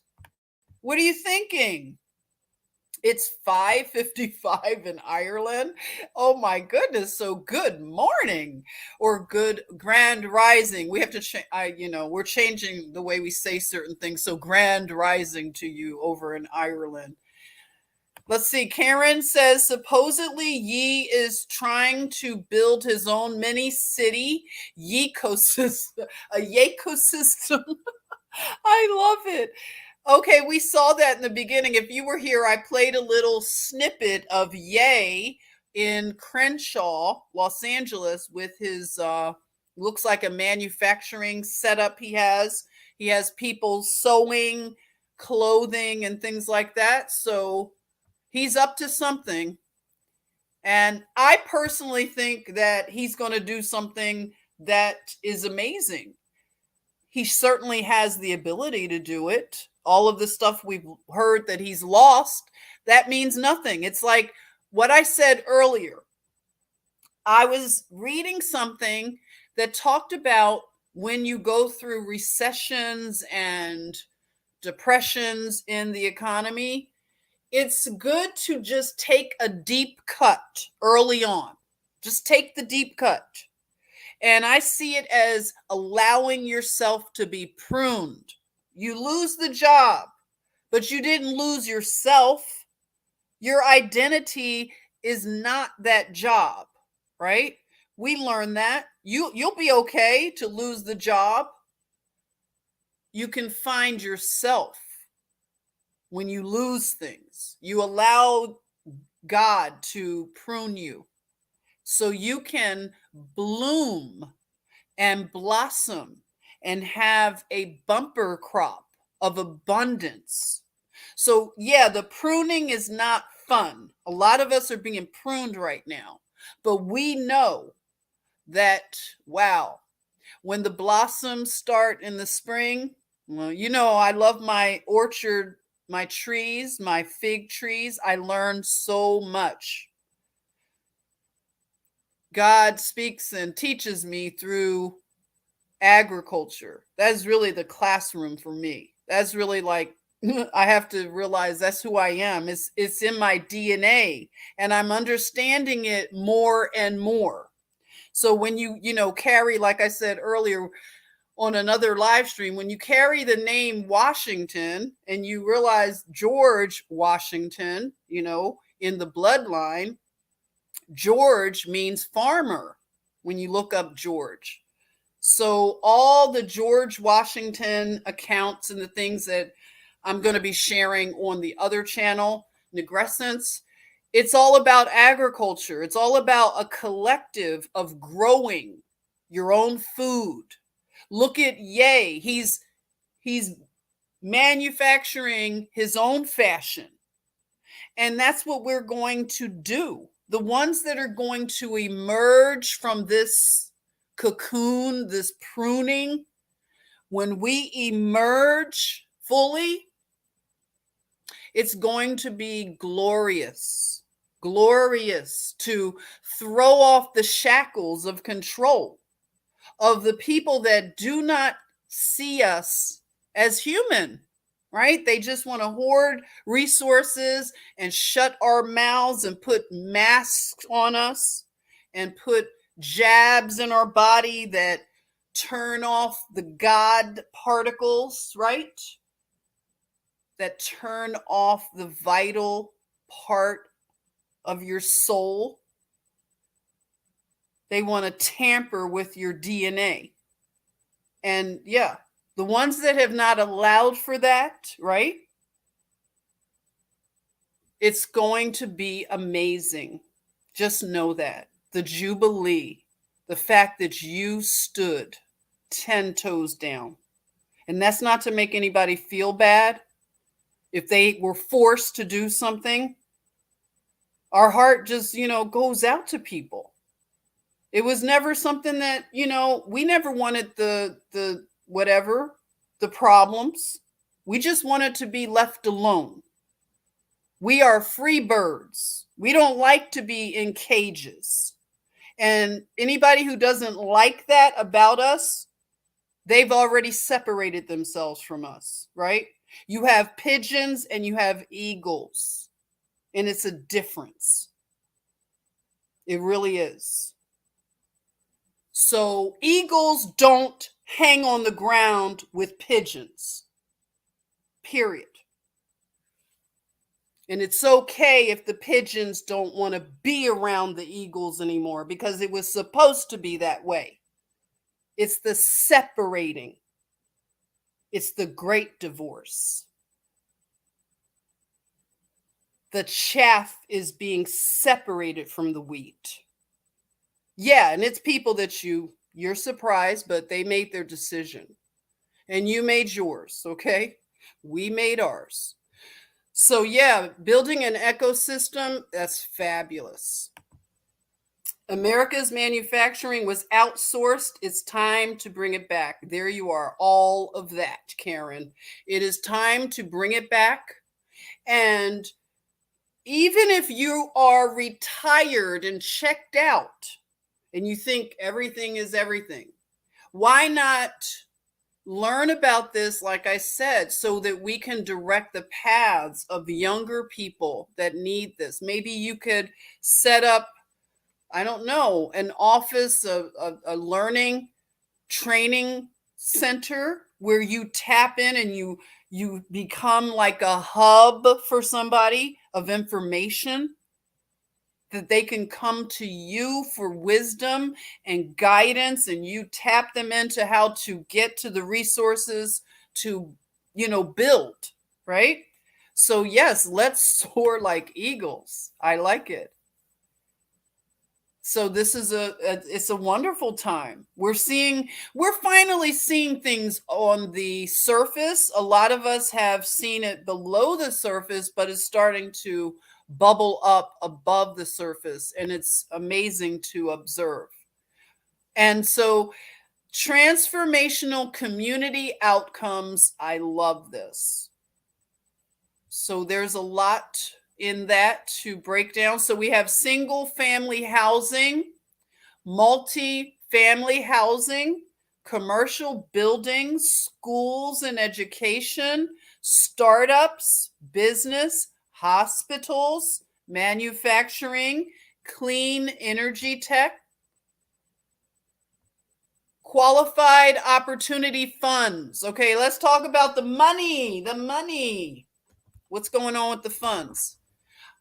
What are you thinking? It's 5:55 in Ireland. Oh my goodness. So good morning or good grand rising. We have to change we're changing the way we say certain things. So grand rising to you over in Ireland. Let's see. Karen says supposedly Yi is trying to build his own mini city, ecosystem, a ecosystem. I love it. Okay, we saw that in the beginning. If you were here, I played a little snippet of Ye in Crenshaw, Los Angeles, with his looks like a manufacturing setup he has. He has people sewing clothing and things like that. So he's up to something. And I personally think that he's going to do something that is amazing. He certainly has the ability to do it. All of the stuff we've heard that he's lost, that means nothing. It's like what I said earlier. I was reading something that talked about when you go through recessions and depressions in the economy, it's good to just take a deep cut early on. Just take the deep cut. And I see it as allowing yourself to be pruned. You lose the job, but you didn't lose yourself. Your identity is not that job, right? We learned that. You'll be okay to lose the job. You can find yourself when you lose things. You allow God to prune you so you can bloom and blossom and have a bumper crop of abundance. So, yeah, the pruning is not fun. A lot of us are being pruned right now, but we know that, wow, when the blossoms start in the spring, well, I love my orchard, my trees, my fig trees. I learned so much. God speaks and teaches me through agriculture. That's really the classroom for me. That's really like I have to realize that's who I am. It's in my DNA and I'm understanding it more and more. So when you carry, like I said earlier on another live stream, when you carry the name Washington and you realize George Washington, in the bloodline, George means farmer when you look up George. So all the George Washington accounts and the things that I'm going to be sharing on the other channel, Negrescence, it's all about agriculture. It's all about a collective of growing your own food. Look at Ye. He's manufacturing his own fashion. And that's what we're going to do. The ones that are going to emerge from this cocoon, this pruning, when we emerge fully, it's going to be glorious, glorious to throw off the shackles of control of the people that do not see us as human, right? They just want to hoard resources and shut our mouths and put masks on us and put jabs in our body that turn off the God particles, right? That turn off the vital part of your soul. They want to tamper with your DNA. And yeah, the ones that have not allowed for that, right? It's going to be amazing. Just know that. The Jubilee, the fact that you stood 10 toes down. And that's not to make anybody feel bad. If they were forced to do something, our heart just, goes out to people. It was never something that, we never wanted the whatever, the problems. We just wanted to be left alone. We are free birds. We don't like to be in cages. And anybody who doesn't like that about us, they've already separated themselves from us, right? You have pigeons and you have eagles. And it's a difference. It really is. So eagles don't hang on the ground with pigeons, period. And it's okay if the pigeons don't want to be around the eagles anymore because it was supposed to be that way. It's the separating. It's the great divorce. The chaff is being separated from the wheat. Yeah, and it's people that you're surprised, but they made their decision. And you made yours, okay? We made ours. So yeah, building an ecosystem, that's fabulous. America's manufacturing was outsourced. It's time to bring it back. There you are, all of that, Karen. It is time to bring it back. And even if you are retired and checked out and you think everything is everything, why not learn about this, like I said, so that we can direct the paths of younger people that need this? Maybe you could set up, I don't know, an office, a learning training center where you tap in and you become like a hub for somebody of information, that they can come to you for wisdom and guidance, and you tap them into how to get to the resources to, build, right? So yes, let's soar like eagles. I like it. So this is it's a wonderful time. We're finally seeing things on the surface. A lot of us have seen it below the surface, but it's starting to bubble up above the surface, and it's amazing to observe. And so transformational community outcomes, I love this. So there's a lot in that to break down. So we have single family housing, multi-family housing, commercial buildings, schools and education, startups, business, hospitals, manufacturing, clean energy tech, qualified opportunity funds. Okay, let's talk about the money. What's going on with the funds?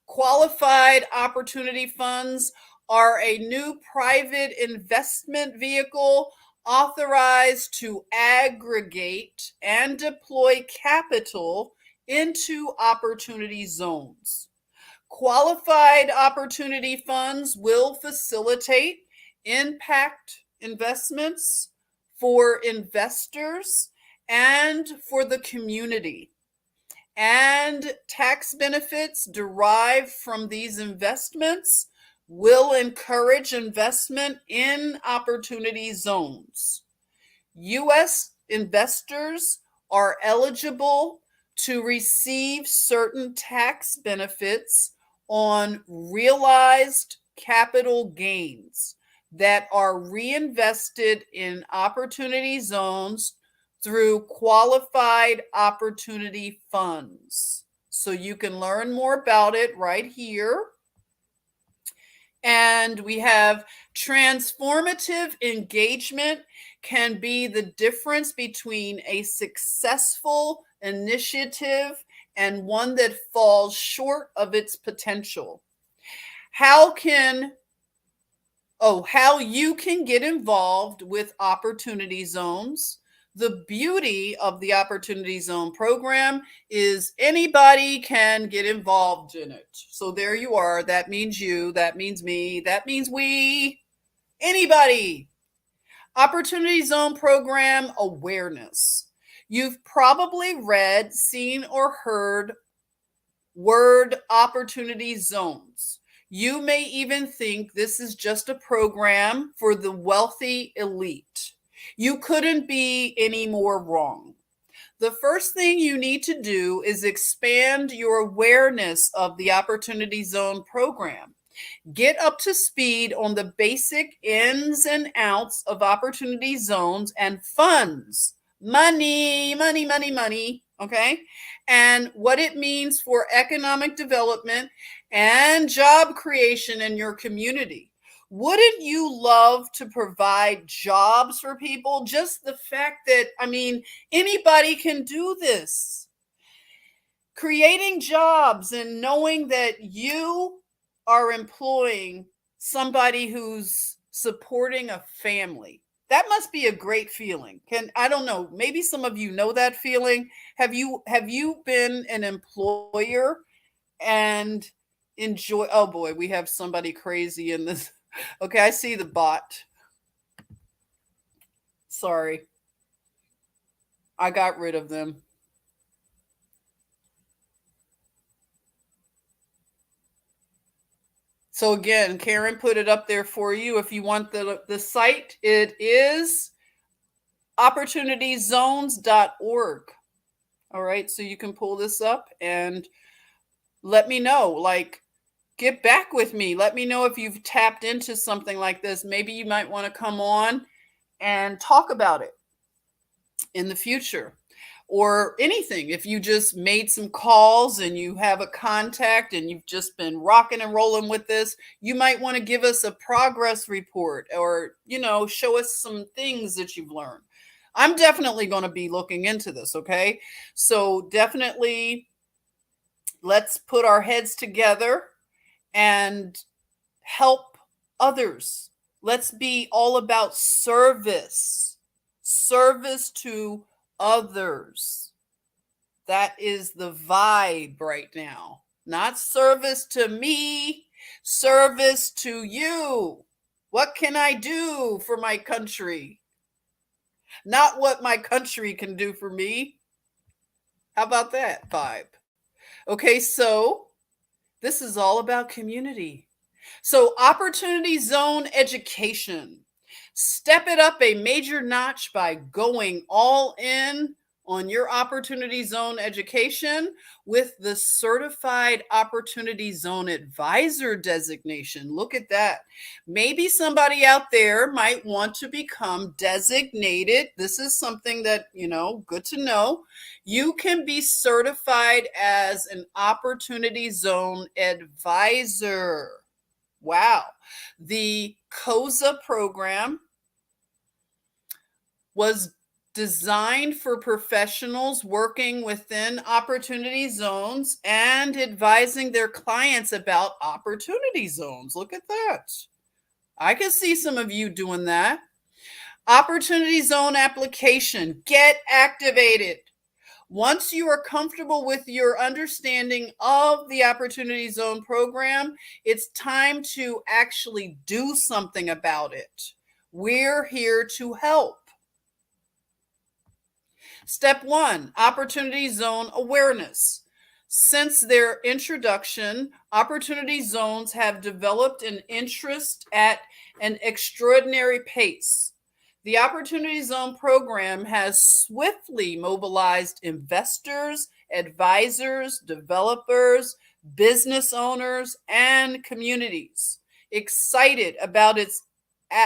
Qualified opportunity funds are a new private investment vehicle authorized to aggregate and deploy capital into opportunity zones. Qualified opportunity funds will facilitate impact investments for investors and for the community. And tax benefits derived from these investments will encourage investment in opportunity zones. U.S. investors are eligible to receive certain tax benefits on realized capital gains that are reinvested in opportunity zones through qualified opportunity funds. So you can learn more about it right here. And we have transformative engagement can be the difference between a successful initiative and one that falls short of its potential. How you can get involved with opportunity zones. The beauty of the Opportunity Zone program is anybody can get involved in it. So there you are. That means you, that means me, that means we, anybody. Opportunity Zone program awareness. You've probably read, seen, or heard word opportunity zones. You may even think this is just a program for the wealthy elite. You couldn't be any more wrong. The first thing you need to do is expand your awareness of the Opportunity Zone program. Get up to speed on the basic ins and outs of opportunity zones and funds. Money, money, money, money. Okay. And what it means for economic development and job creation in your community. Wouldn't you love to provide jobs for people? Just the fact that, I mean, anybody can do this. Creating jobs and knowing that you are employing somebody who's supporting a family. That must be a great feeling. I don't know, maybe some of you know that feeling. Have you been an employer and enjoy? Oh boy, we have somebody crazy in this. Okay, I see the bot. Sorry. I got rid of them. So again, Karen put it up there for you. If you want the site, it is opportunityzones.org. All right, so you can pull this up and let me know. Like, get back with me. Let me know if you've tapped into something like this. Maybe you might want to come on and talk about it in the future, or anything. If you just made some calls and you have a contact and you've just been rocking and rolling with this, you might want to give us a progress report, or, show us some things that you've learned. I'm definitely going to be looking into this. Okay. So definitely let's put our heads together and help others. Let's be all about service to others. That is the vibe right now. Not service to me, service to you. What can I do for my country? Not what my country can do for me. How about that vibe? Okay, so this is all about community. So, Opportunity Zone education. Step it up a major notch by going all in on your Opportunity Zone education with the Certified Opportunity Zone Advisor designation. Look at that. Maybe somebody out there might want to become designated. This is something that, good to know. You can be certified as an Opportunity Zone Advisor. Wow. The COSA program was designed for professionals working within opportunity zones and advising their clients about opportunity zones. Look at that. I can see some of you doing that. Opportunity zone application. Get activated. Once you are comfortable with your understanding of the Opportunity Zone program, it's time to actually do something about it. We're here to help. Step 1, Opportunity Zone awareness. Since their introduction, Opportunity Zones have developed an interest at an extraordinary pace. The Opportunity Zone program has swiftly mobilized investors, advisors, developers, business owners, and communities excited about its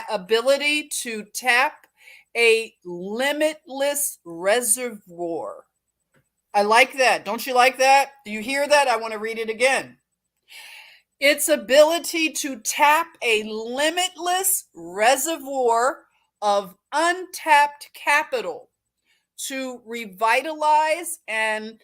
ability to tap a limitless reservoir. I like that. Don't you like that? Do you hear that? I want to read it again. Its ability to tap a limitless reservoir of untapped capital to revitalize and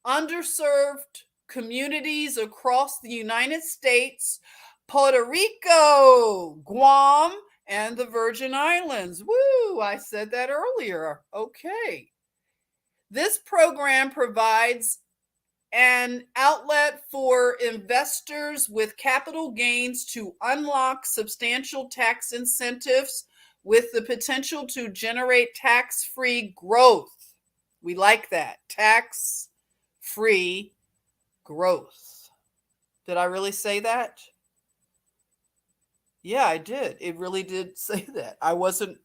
underserved communities across the United States, Puerto Rico, Guam, and the Virgin Islands. Woo, I said that earlier. Okay. This program provides an outlet for investors with capital gains to unlock substantial tax incentives with the potential to generate tax-free growth. We like that. Tax-free growth. Did I really say that? Yeah, I did. It really did say that. I wasn't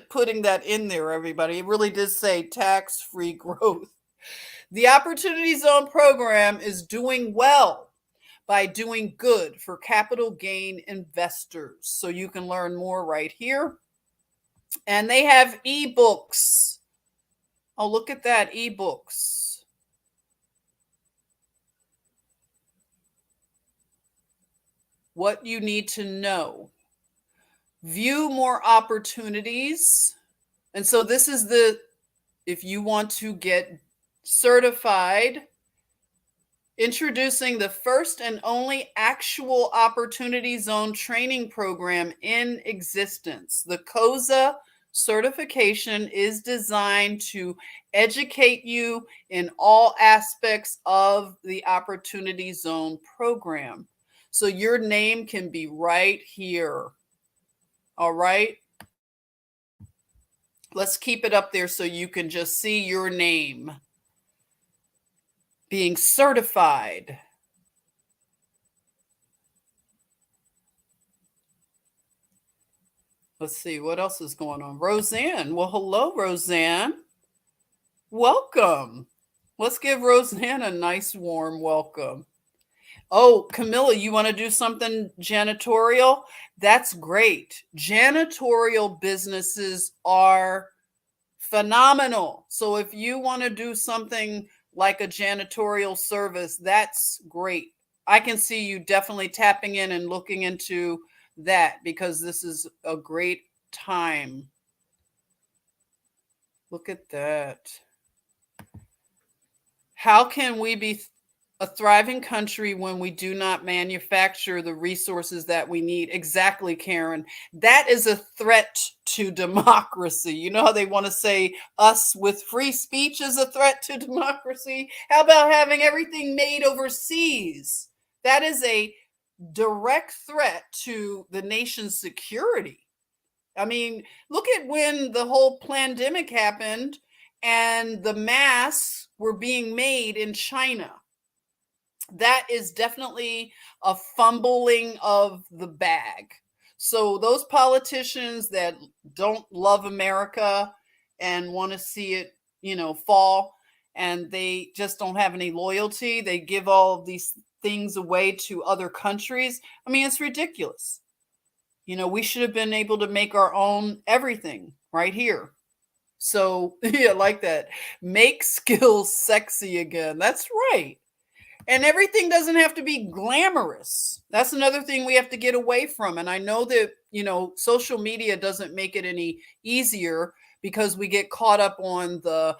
putting that in there, everybody. It really did say tax-free growth. The Opportunity Zone program is doing well by doing good for capital gain investors. So you can learn more right here. And they have ebooks. Oh, look at that, ebooks. what you need to know, view more opportunities. And so this is if you want to get certified, introducing the first and only actual opportunity zone training program in existence. The COZA certification is designed to educate you in all aspects of the opportunity zone program. So your name can be right here. All right. Let's keep it up there so you can just see your name being certified. Let's see what else is going on. Roseanne. Well, hello, Roseanne. Welcome. Let's give Roseanne a nice warm welcome. Oh, Camilla, you want to do something janitorial? That's great. Janitorial businesses are phenomenal. So if you want to do something like a janitorial service, that's great. I can see you definitely tapping in and looking into that because this is a great time. Look at that. How can we be a thriving country when we do not manufacture the resources that we need? Exactly, Karen. That is a threat to democracy. You know how they want to say us with free speech is a threat to democracy? How about having everything made overseas? That is a direct threat to the nation's security. I mean, look at when the whole pandemic happened and the masks were being made in China. That is definitely a fumbling of the bag. So those politicians that don't love America and want to see it, fall, and they just don't have any loyalty, they give all of these things away to other countries. I mean, it's ridiculous. We should have been able to make our own everything right here. So, yeah, like that. Make skills sexy again. That's right. And everything doesn't have to be glamorous. That's another thing we have to get away from. And I know that, social media doesn't make it any easier because we get caught up on the,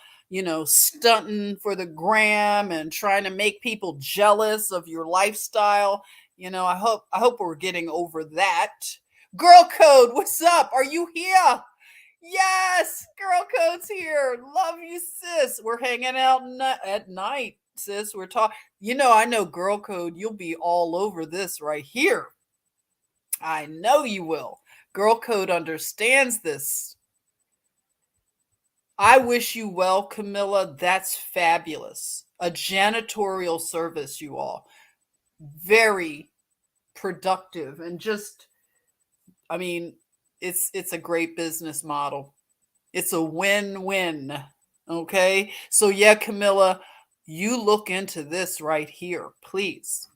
stunting for the gram and trying to make people jealous of your lifestyle. I hope we're getting over that. Girl Code, what's up? Are you here? Yes, Girl Code's here. Love you, sis. We're hanging out at night, sis. We're talking. I know Girl Code. You'll be all over this right here. I know you will. Girl Code understands this. I wish you well, Camilla. That's fabulous. A janitorial service, you all. Very productive and just, I mean, it's a great business model. It's a win-win. Okay. So yeah, Camilla, you look into this right here, please.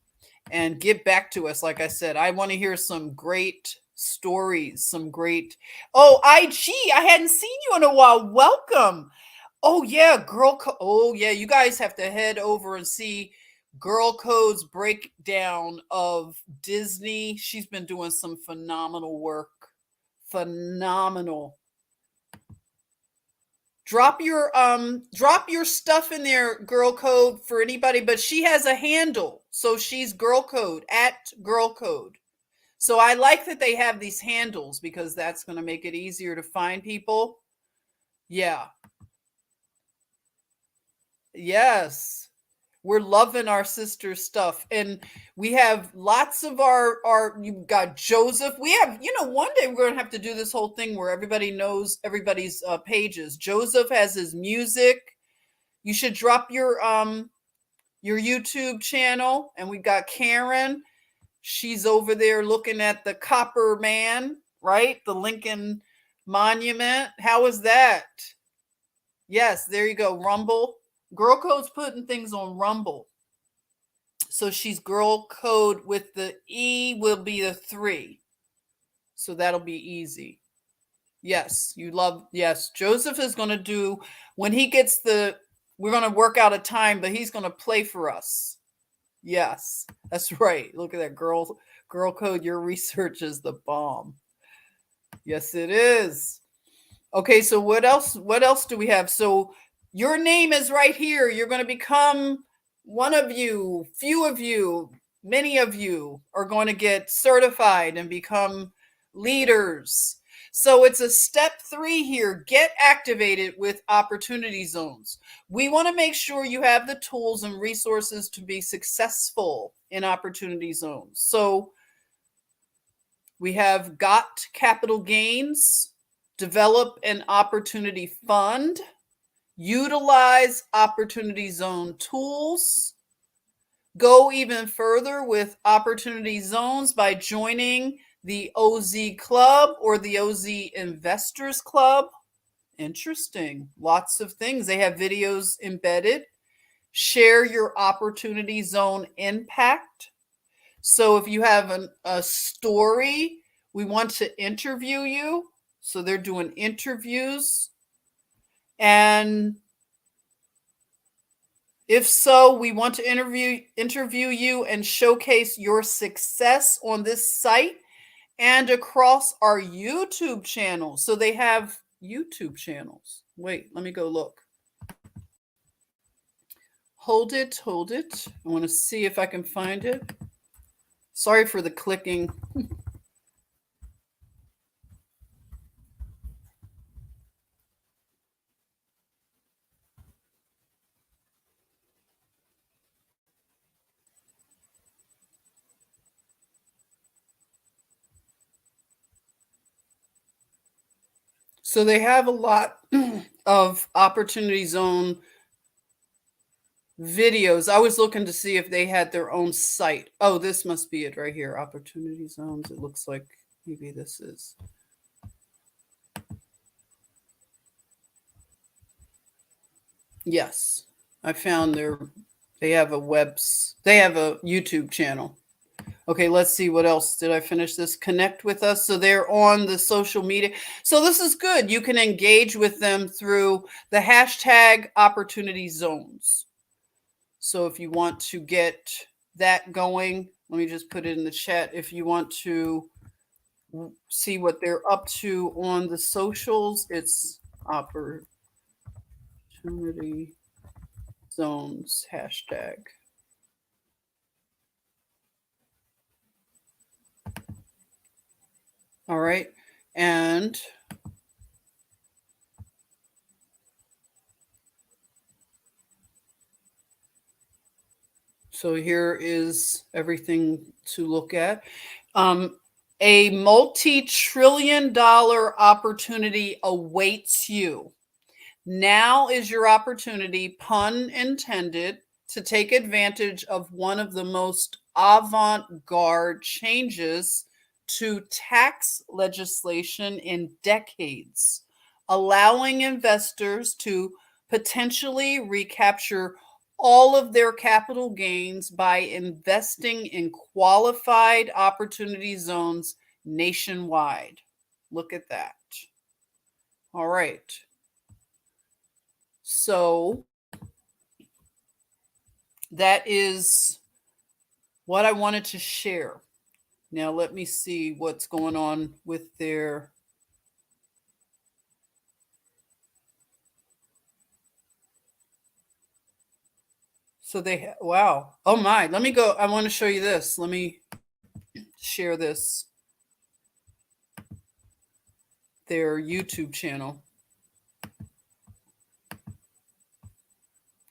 And get back to us. Like I said, I want to hear some great stories, some great. Oh, IG, I hadn't seen you in a while. Welcome. Oh yeah, oh yeah, you guys have to head over and see Girl Code's breakdown of Disney. She's been doing some phenomenal work. Phenomenal. Drop your stuff in there, Girl Code, for anybody, but she has a handle. So she's Girl Code at Girl Code. So I like that they have these handles because that's going to make it easier to find people. Yeah. Yes. We're loving our sister stuff. And we have lots of you've got Joseph. We have, one day we're going to have to do this whole thing where everybody knows everybody's pages. Joseph has his music. You should drop your YouTube channel. And we've got Karen. She's over there looking at the Copper Man, right? The Lincoln Monument. How is that? Yes, there you go. Rumble. Girl Code's putting things on Rumble. So she's Girl Code with the E will be the 3. So that'll be easy. Yes, yes. Joseph is going to do, when he gets we're going to work out a time, but he's going to play for us. Yes, that's right. Look at that girl code. Your research is the bomb. Yes, it is. Okay, so what else? What else do we have? So your name is right here. You're going to become one of you, few of you, many of you are going to get certified and become leaders. So it's a step 3 here. Get activated with opportunity zones. We want to make sure you have the tools and resources to be successful in opportunity zones. So we have got capital gains, develop an opportunity fund, utilize opportunity zone tools, go even further with opportunity zones by joining the OZ Club or the OZ Investors Club. Interesting. Lots of things. They have videos embedded. Share your opportunity zone impact. So if you have a story, we want to interview you. So they're doing interviews. And if so, we want to interview you and showcase your success on this site and across our YouTube channel. So they have YouTube channels. Wait, let me go look. Hold it. I want to see if I can find it. Sorry for the clicking. So they have a lot of opportunity zone videos. I was looking to see if they had their own site. Oh, this must be it right here. Opportunity zones. It looks like maybe this is. Yes, I found they have a YouTube channel. Okay, let's see what else. Did I finish this? Connect with us. So they're on the social media. So this is good. You can engage with them through the hashtag opportunity zones. So if you want to get that going, let me just put it in the chat. If you want to see what they're up to on the socials, it's opportunity zones hashtag. All right. And so here is everything to look at. A multi-trillion-dollar opportunity awaits you. Now is your opportunity, pun intended, to take advantage of one of the most avant-garde changes to tax legislation in decades, allowing investors to potentially recapture all of their capital gains by investing in qualified opportunity zones nationwide. Look at that. All right. So that is what I wanted to share. Now let me see what's going on with their. So wow. Oh my, let me go. I want to show you this. Let me share this. Their YouTube channel.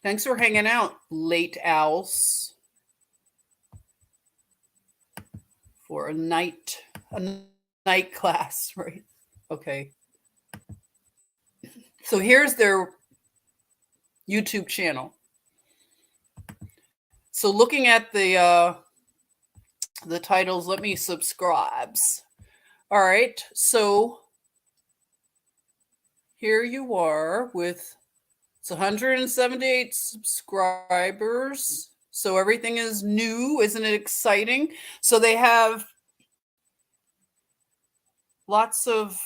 Thanks for hanging out, late owls, for a night class, right? Okay. So here's their YouTube channel. So looking at the titles, let me subscribes. All right. So here you are with 178 subscribers. So everything is new. Isn't it exciting? So they have lots of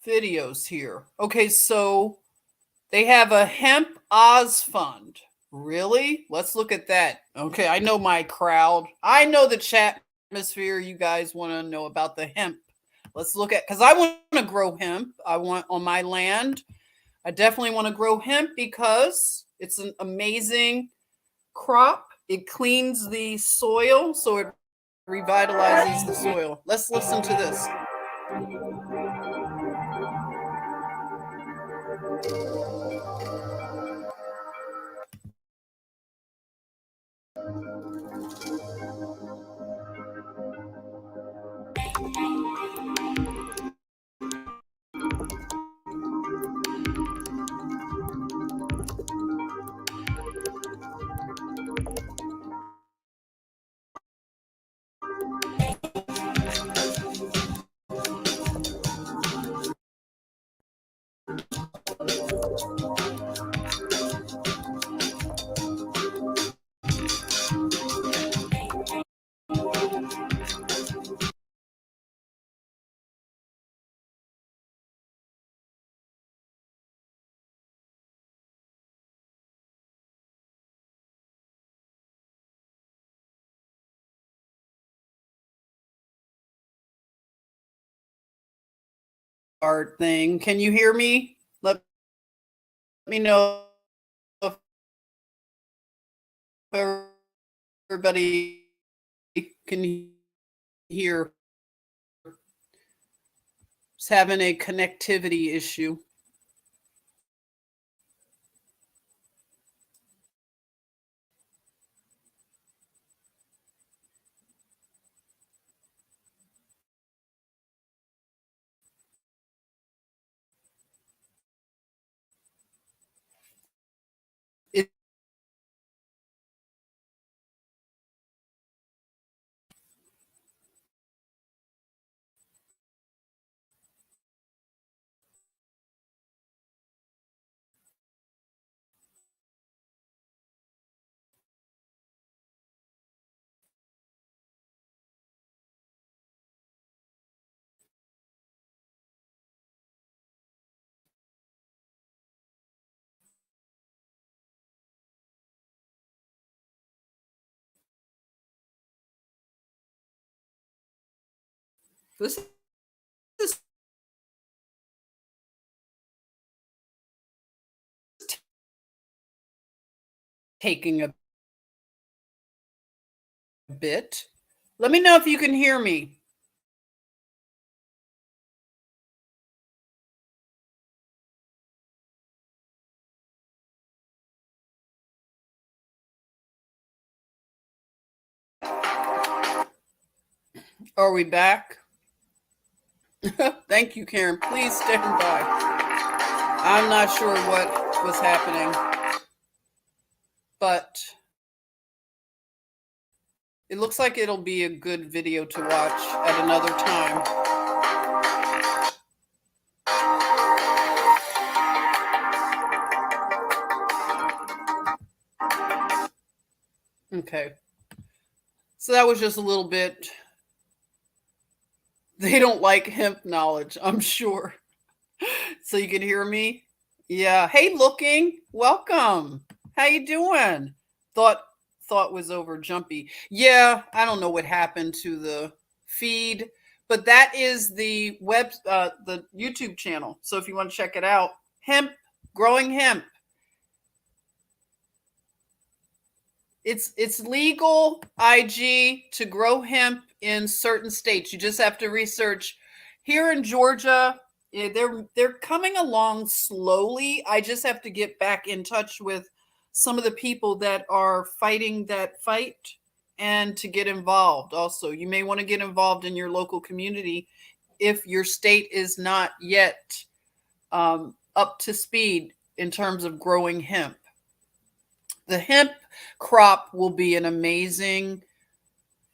videos here. Okay, so they have a Hemp Oz fund. Really? Let's look at that. Okay, I know my crowd. I know the chat atmosphere. You guys want to know about the hemp. Let's look at, because I want to grow hemp. I want on my land. I definitely want to grow hemp because it's an amazing crop. It cleans the soil, so it revitalizes the soil. Let's listen to this. Art thing. Can you hear me? Let me know if everybody can hear. It's having a connectivity issue. It's this is taking a bit. Let me know if you can hear me. Are we back? Thank you, Karen. Please stand by. I'm not sure what was happening, but it looks like it'll be a good video to watch at another time. Okay. So that was just a little bit. They don't like hemp knowledge, I'm sure. So you can hear me? Yeah. Hey, looking. Welcome. How you doing? Thought was over jumpy. Yeah, I don't know what happened to the feed, but that is the the YouTube channel. So if you want to check it out, hemp, growing hemp. It's legal IG to grow hemp in certain states. You just have to research. Here in Georgia, they're coming along slowly. I just have to get back in touch with some of the people that are fighting that fight and to get involved. Also, you may want to get involved in your local community if your state is not yet up to speed in terms of growing hemp. The hemp crop will be an amazing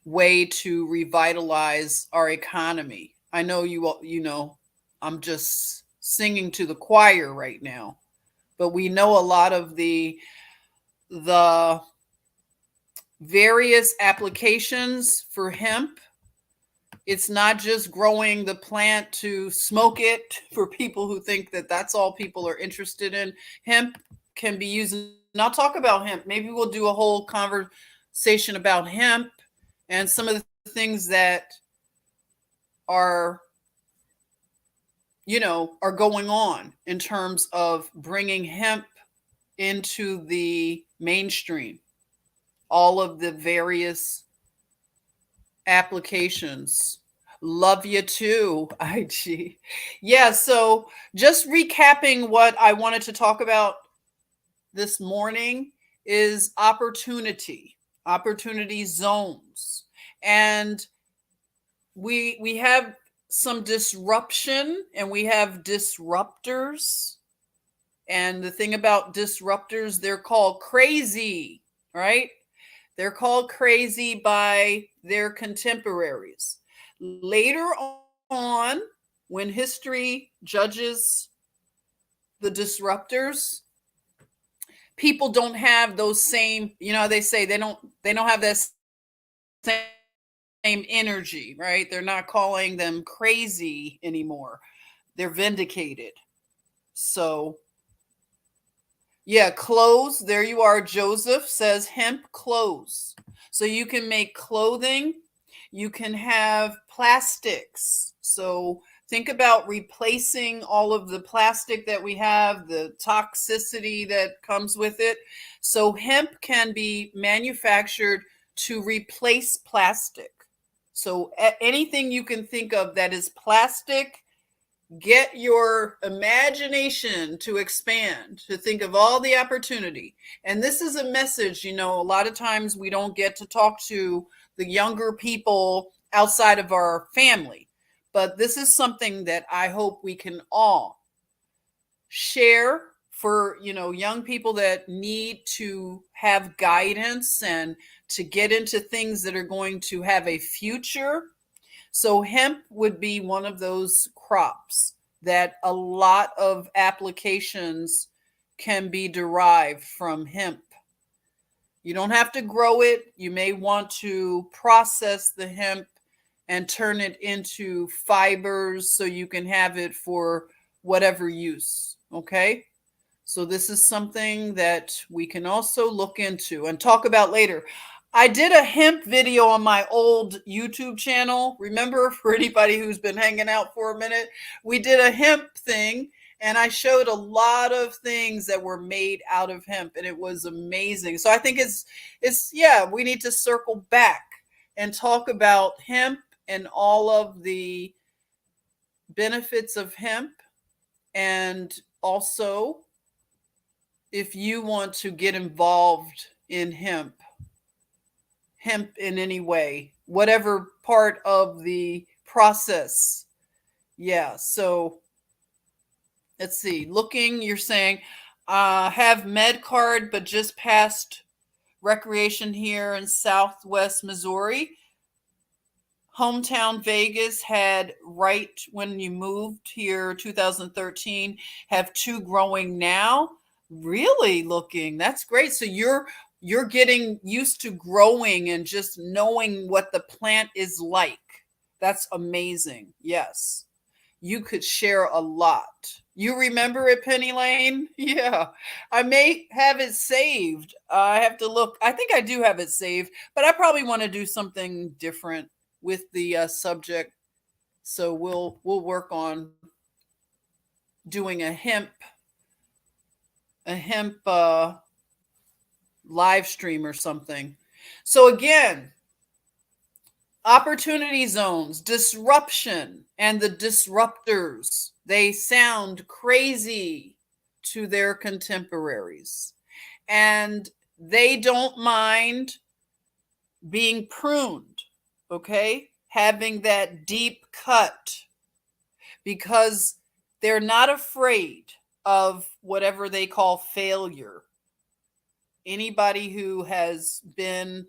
way to revitalize our economy. I know you know, I'm just singing to the choir right now, but we know a lot of the various applications for hemp. It's not just growing the plant to smoke it for people who think that that's all people are interested in. Hemp can be used in not talk about hemp. Maybe we'll do a whole conversation about hemp and some of the things that are, are going on in terms of bringing hemp into the mainstream, all of the various applications. Love you too, IG. Yeah, so just recapping what I wanted to talk about this morning is opportunity zones. And we have some disruption and we have disruptors. And the thing about disruptors, they're called crazy, right? They're called crazy by their contemporaries. Later on, when history judges the disruptors, people don't have those same, they say they don't have that same energy, right? They're not calling them crazy anymore. They're vindicated. So yeah, clothes. There you are. Joseph says hemp clothes. So you can make clothing. You can have plastics. So think about replacing all of the plastic that we have, the toxicity that comes with it. So hemp can be manufactured to replace plastic. So anything you can think of that is plastic, get your imagination to expand, to think of all the opportunity. And this is a message, a lot of times we don't get to talk to the younger people outside of our family. But this is something that I hope we can all share for, young people that need to have guidance and to get into things that are going to have a future. So hemp would be one of those crops that a lot of applications can be derived from hemp. You don't have to grow it. You may want to process the hemp and turn it into fibers so you can have it for whatever use. Okay? So this is something that we can also look into and talk about later. I did a hemp video on my old YouTube channel. Remember, for anybody who's been hanging out for a minute, we did a hemp thing and I showed a lot of things that were made out of hemp and it was amazing. So I think we need to circle back and talk about hemp and all of the benefits of hemp. And also, if you want to get involved in hemp in any way, whatever part of the process. Yeah, so let's see. You're saying have med card, but just passed recreation here in Southwest Missouri. Hometown Vegas had, right when you moved here 2013, have 2 growing now. Really looking. That's great. So you're getting used to growing and just knowing what the plant is like. That's amazing. Yes. You could share a lot. You remember it, Penny Lane? Yeah. I may have it saved. I have to look. I think I do have it saved, but I probably want to do something different with the subject. So we'll work on doing a hemp live stream or something. So again, opportunity zones, disruption, and the disruptors. They sound crazy to their contemporaries. And they don't mind being pruned, okay? Having that deep cut, because they're not afraid of whatever they call failure. Anybody who has been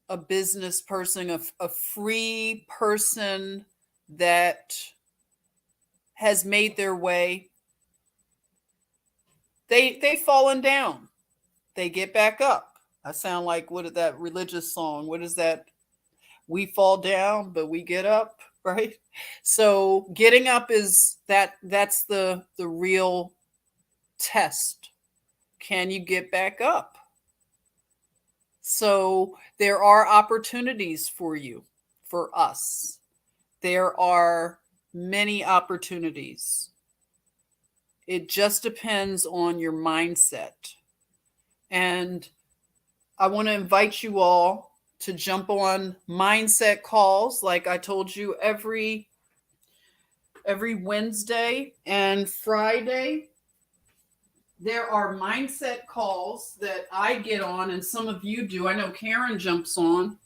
a business person, a free person that has made their way, they've fallen down. They get back up. I sound like, what is that religious song? What is that? We fall down, but we get up, right? So getting up is that's the real test. can you get back up? So there are opportunities for you, for us. There are many opportunities. It just depends on your mindset. And I want to invite you all to jump on mindset calls, like I told you, every Wednesday and Friday. There are mindset calls that I get on, and some of you do. I know Karen jumps on,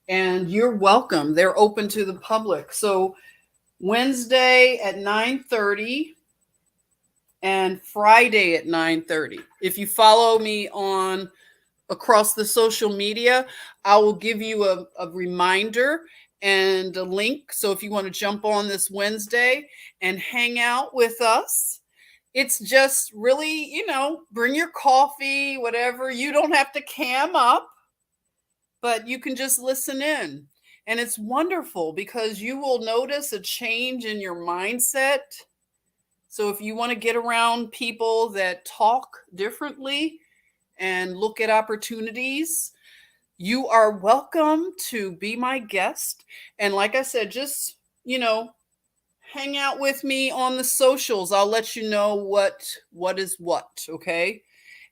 and you're welcome. They're open to the public. So Wednesday at 9:30 and Friday at 9:30. If you follow me on across the social media, I will give you a reminder and a link. So if you want to jump on this Wednesday and hang out with us, it's just really, bring your coffee, whatever. You don't have to cam up, but you can just listen in. And it's wonderful because you will notice a change in your mindset. So if you want to get around people that talk differently and look at opportunities, you are welcome to be my guest. And like I said, just, hang out with me on the socials. I'll let you know what is what, okay?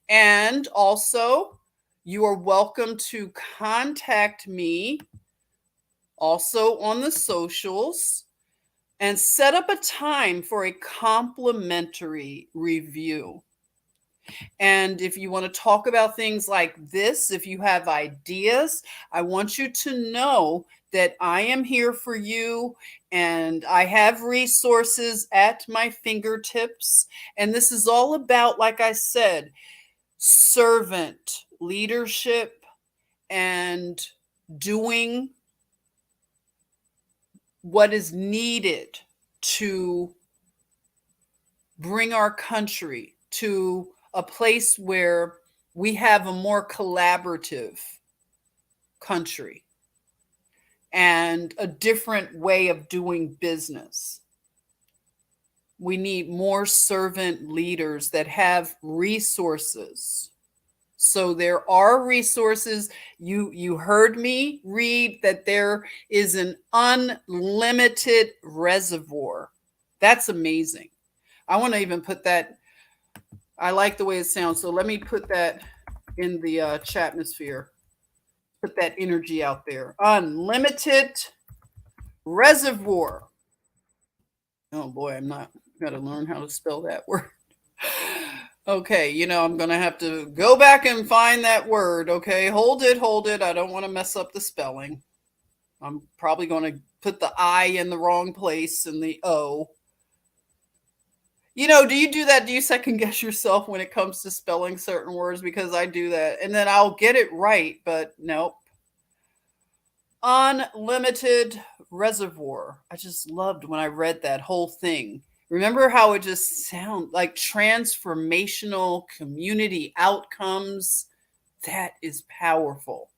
And also, you are welcome to contact me also on the socials and set up a time for a complimentary review. And if you want to talk about things like this, if you have ideas, I want you to know that I am here for you and I have resources at my fingertips. And this is all about, like I said, servant leadership and doing what is needed to bring our country to a place where we have a more collaborative country and a different way of doing business. We need more servant leaders that have resources. So there are resources. You heard me read that there is an unlimited reservoir. That's amazing. I want to even put that. I like the way it sounds. So let me put that in the chatmosphere. Put that energy out there. Unlimited reservoir. Oh boy, I'm not got to learn how to spell that word. Okay, I'm going to have to go back and find that word. Okay, hold it. I don't want to mess up the spelling. I'm probably going to put the I in the wrong place and the O. Do you do that? Do you second guess yourself when it comes to spelling certain words? Because I do that. And then I'll get it right, but nope. Unlimited reservoir. I just loved when I read that whole thing. Remember how it just sounds like transformational community outcomes? That is powerful.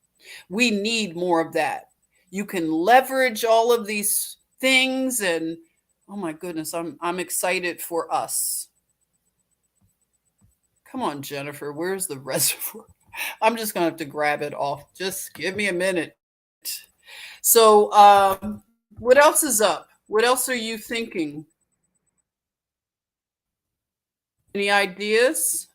We need more of that. You can leverage all of these things and oh my goodness, I'm excited for us. Come on, Jennifer, where's the reservoir? I'm just going to have to grab it off. Just give me a minute. So, what else is up? What else are you thinking? Any ideas?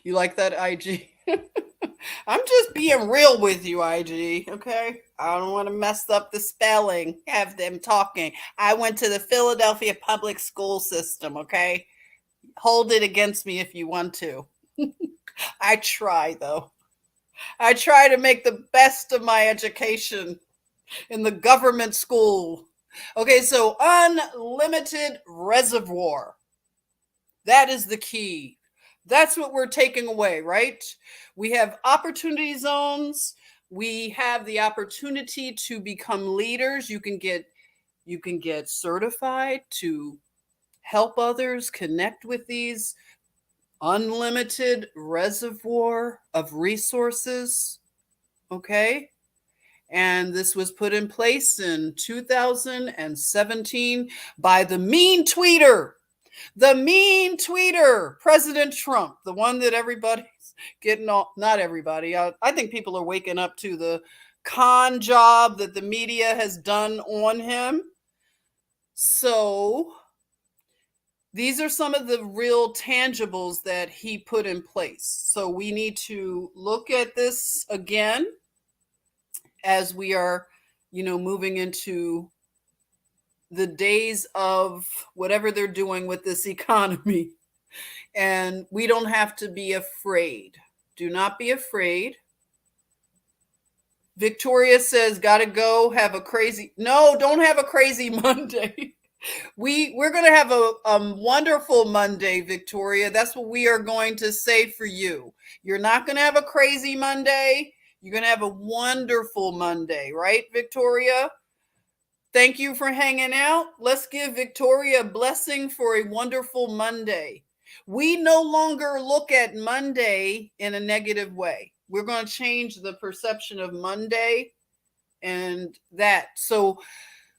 You like that, IG? I'm just being real with you, IG. Okay. I don't want to mess up the spelling, have them talking. I went to the Philadelphia public school system. Okay. Hold it against me if you want to. I try, though. I try to make the best of my education in the government school. Okay. So, unlimited reservoir. That is the key. That's what we're taking away, right? We have opportunity zones. We have the opportunity to become leaders. You can get certified to help others connect with these unlimited reservoir of resources. Okay. And this was put in place in 2017 by the mean tweeter, President Trump, the one that everybody's getting all, not everybody. I think people are waking up to the con job that the media has done on him. So these are some of the real tangibles that he put in place. So we need to look at this again as we are, moving into the days of whatever they're doing with this economy. And we don't have to be afraid. Do not be afraid. Victoria says, gotta go have a crazy. No, don't have a crazy Monday. We're going to have a wonderful Monday, Victoria. That's what we are going to say for you. You're not going to have a crazy Monday. You're going to have a wonderful Monday, right, Victoria? Thank you for hanging out. Let's give Victoria a blessing for a wonderful Monday. We no longer look at Monday in a negative way. We're going to change the perception of Monday and that. So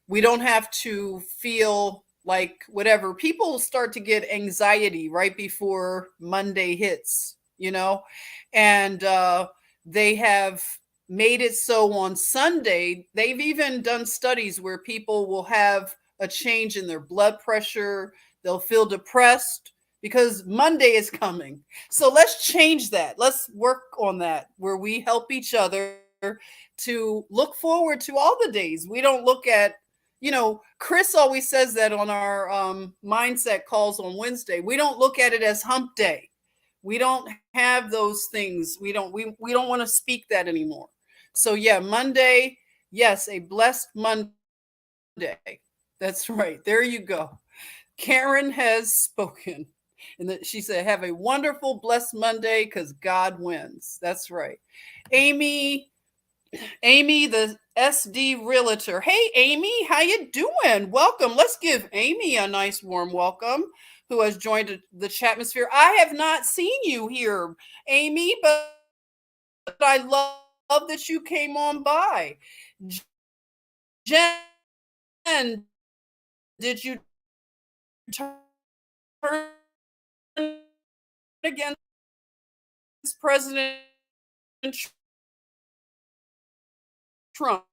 we don't have to feel like whatever. People start to get anxiety right before Monday hits, and they have made it so on Sunday. They've even done studies where people will have a change in their blood pressure. They'll feel depressed because Monday is coming. So let's change that. Let's work on that where we help each other to look forward to all the days. We don't look at, Chris always says that on our mindset calls on Wednesday. We don't look at it as hump day. We don't have those things. We don't want to speak that anymore. So yeah, Monday, yes, a blessed Monday. That's right. There you go. Karen has spoken. And she said, have a wonderful, blessed Monday because God wins. That's right. Amy, the SD realtor. Hey, Amy, how you doing? Welcome. Let's give Amy a nice warm welcome who has joined the Chatmosphere. I have not seen you here, Amy, but I love that you came on by. Jen, did you turn against President Trump?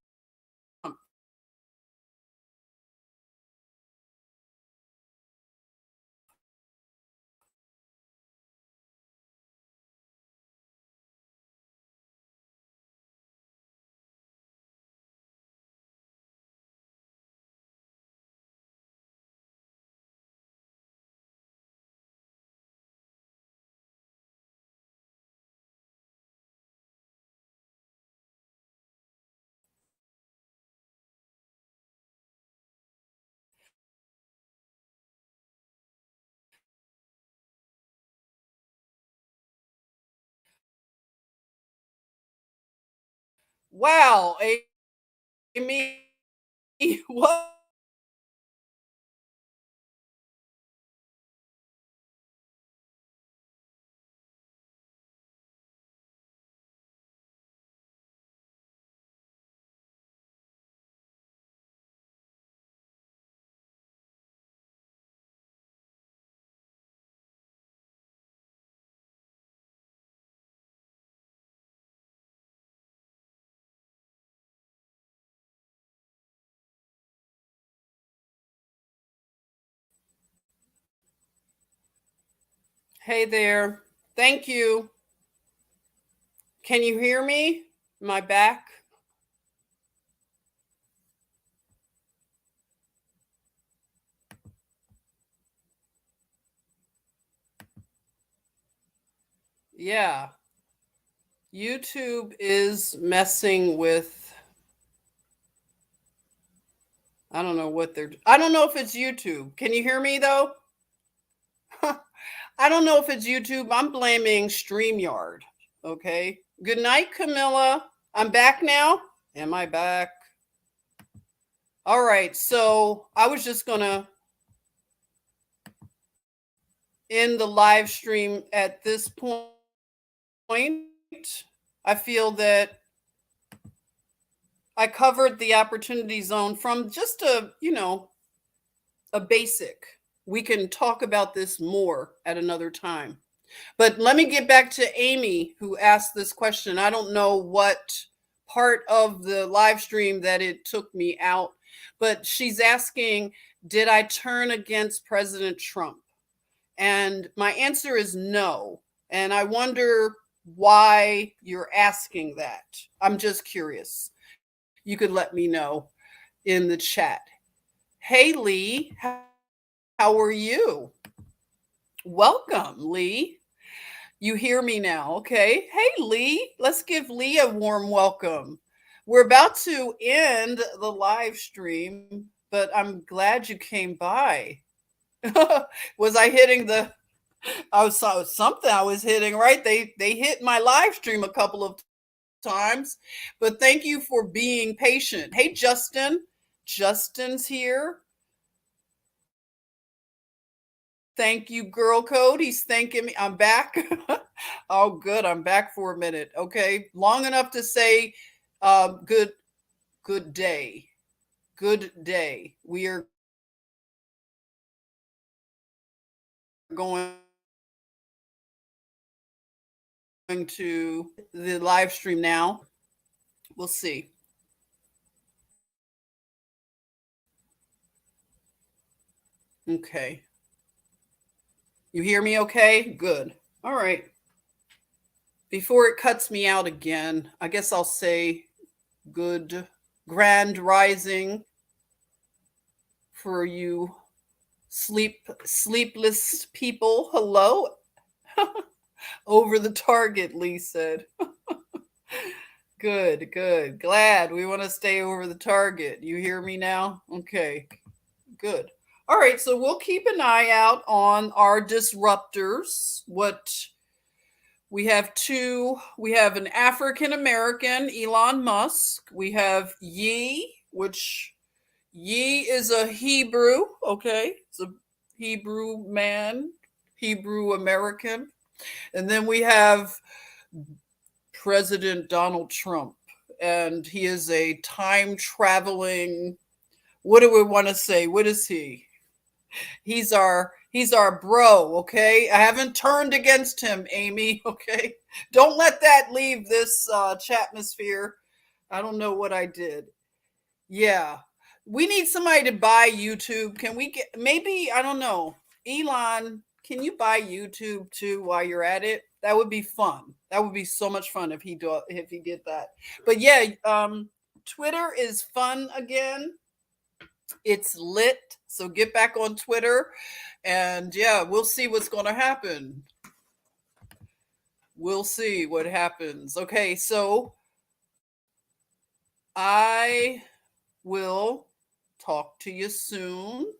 Wow, Amy, what? Hey there. Thank you. Can you hear me? Am I back? Yeah. YouTube is messing with, I don't know if it's YouTube. Can you hear me though? I don't know if it's YouTube. I'm blaming StreamYard. Okay. Good night, Camilla. I'm back now. Am I back? All right. So I was just going to end the live stream at this point. I feel that I covered the opportunity zone from just a basic. We can talk about this more at another time. But let me get back to Amy, who asked this question. I don't know what part of the live stream that it took me out, but she's asking, did I turn against President Trump? And my answer is no. And I wonder why you're asking that. I'm just curious. You could let me know in the chat. Hey, Lee, how are you? Welcome, Lee. You hear me now, okay? Hey, Lee, let's give Lee a warm welcome. We're about to end the live stream, but I'm glad you came by. Was I hitting the? I was something I was hitting right. They hit my live stream a couple of times, but thank you for being patient. Hey, Justin. Justin's here. Thank you, Girl Code. He's thanking me. I'm back. Oh, good. I'm back for a minute. Okay. Long enough to say good day. Good day. We are going to the live stream now. We'll see. Okay. You hear me okay? Good. All right. Before it cuts me out again, I guess I'll say good grand rising for you sleepless people. Hello. Over the target, Lee said. Good. Glad we want to stay over the target. You hear me now? Okay. Good. All right, so we'll keep an eye out on our disruptors. We have an African American, Elon Musk. We have Ye, which Ye is a Hebrew, okay? It's a Hebrew man, Hebrew American. And then we have President Donald Trump, and he is a time traveling, what do we want to say? What is he? He's our bro, okay? I haven't turned against him, Amy, okay? Don't let that leave this chatmosphere. I don't know what I did. Yeah. We need somebody to buy YouTube. Can we get, maybe, I don't know. Elon, can you buy YouTube too while you're at it? That would be fun. That would be so much fun if he did that. But yeah, Twitter is fun again. It's lit. So get back on Twitter and yeah, we'll see what's going to happen. We'll see what happens. Okay, so I will talk to you soon.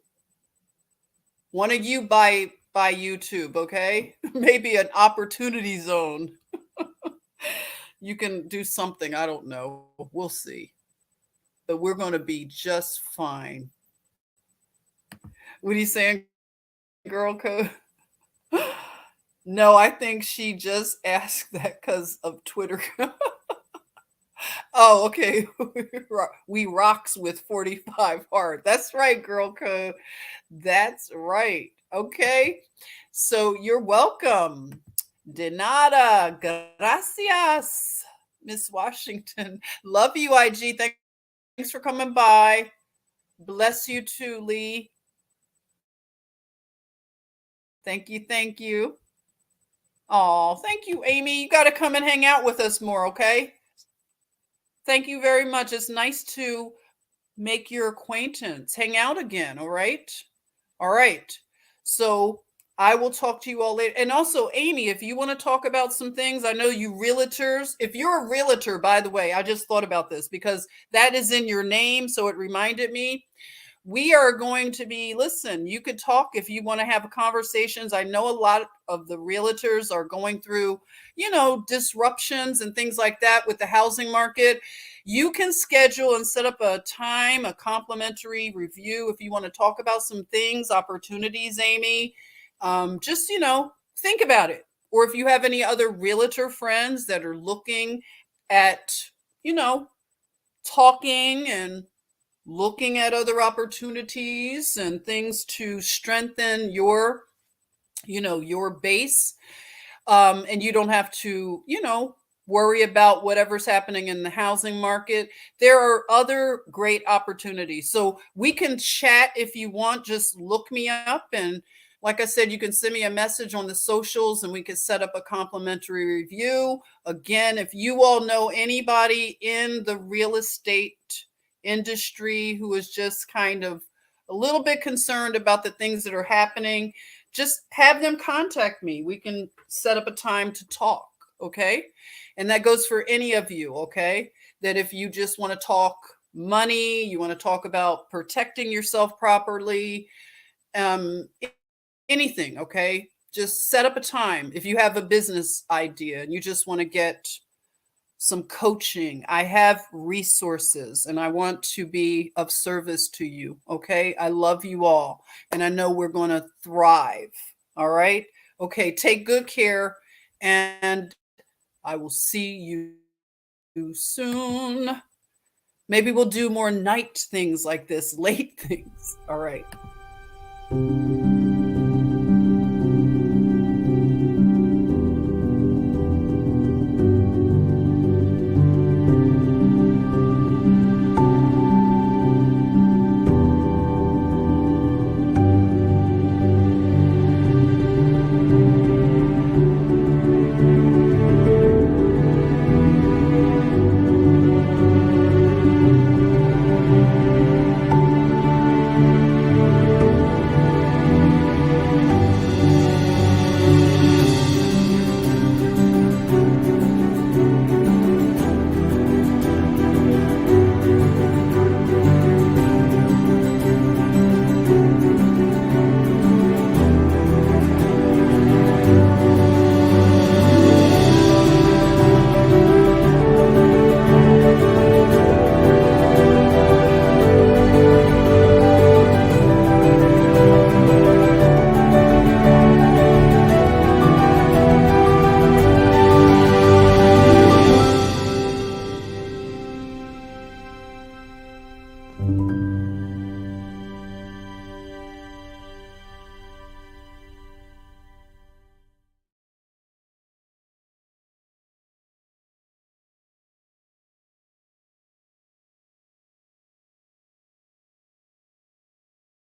One of you buy YouTube, okay? Maybe an opportunity zone. You can do something. I don't know. We'll see. But we're going to be just fine. What are you saying, Girl Code? No, I think she just asked that because of Twitter. Oh, okay. We rocks with 45 hard. That's right, Girl Code. That's right. Okay. So you're welcome. De nada. Gracias, Miss Washington. Love you, IG. Thanks for coming by. Bless you too, Lee. Thank you. Oh, thank you, Amy. You got to come and hang out with us more, okay? Thank you very much. It's nice to make your acquaintance. Hang out again, all right? All right. So I will talk to you all later. And also, Amy, if you want to talk about some things, I know you realtors. If you're a realtor, by the way, I just thought about this because that is in your name. So it reminded me. we are going to be, listen, you could talk if you want to have conversations. I know a lot of the realtors are going through, disruptions and things like that with the housing market. You can schedule and set up a time, a complimentary review if you want to talk about some things, opportunities, Amy. Just, think about it. Or if you have any other realtor friends that are looking at, you know, talking and looking at other opportunities and things to strengthen your base, and you don't have to worry about whatever's happening in the housing market. There are other great opportunities, so we can chat if you want. Just look me up, and like I said, you can send me a message on the socials and we can set up a complimentary review. Again, if you all know anybody in the real estate industry who is just kind of a little bit concerned about the things that are happening, just have them contact me. We can set up a time to talk, okay? And that goes for any of you, okay? That if you just want to talk money, you want to talk about protecting yourself properly, um, anything, okay? Just set up a time. If you have a business idea and you just want to get some coaching, I have resources and I want to be of service to you, okay? I love you all and I know we're going to thrive, all right? Okay, take good care and I will see you soon. Maybe we'll do more night things like this, late things. All right.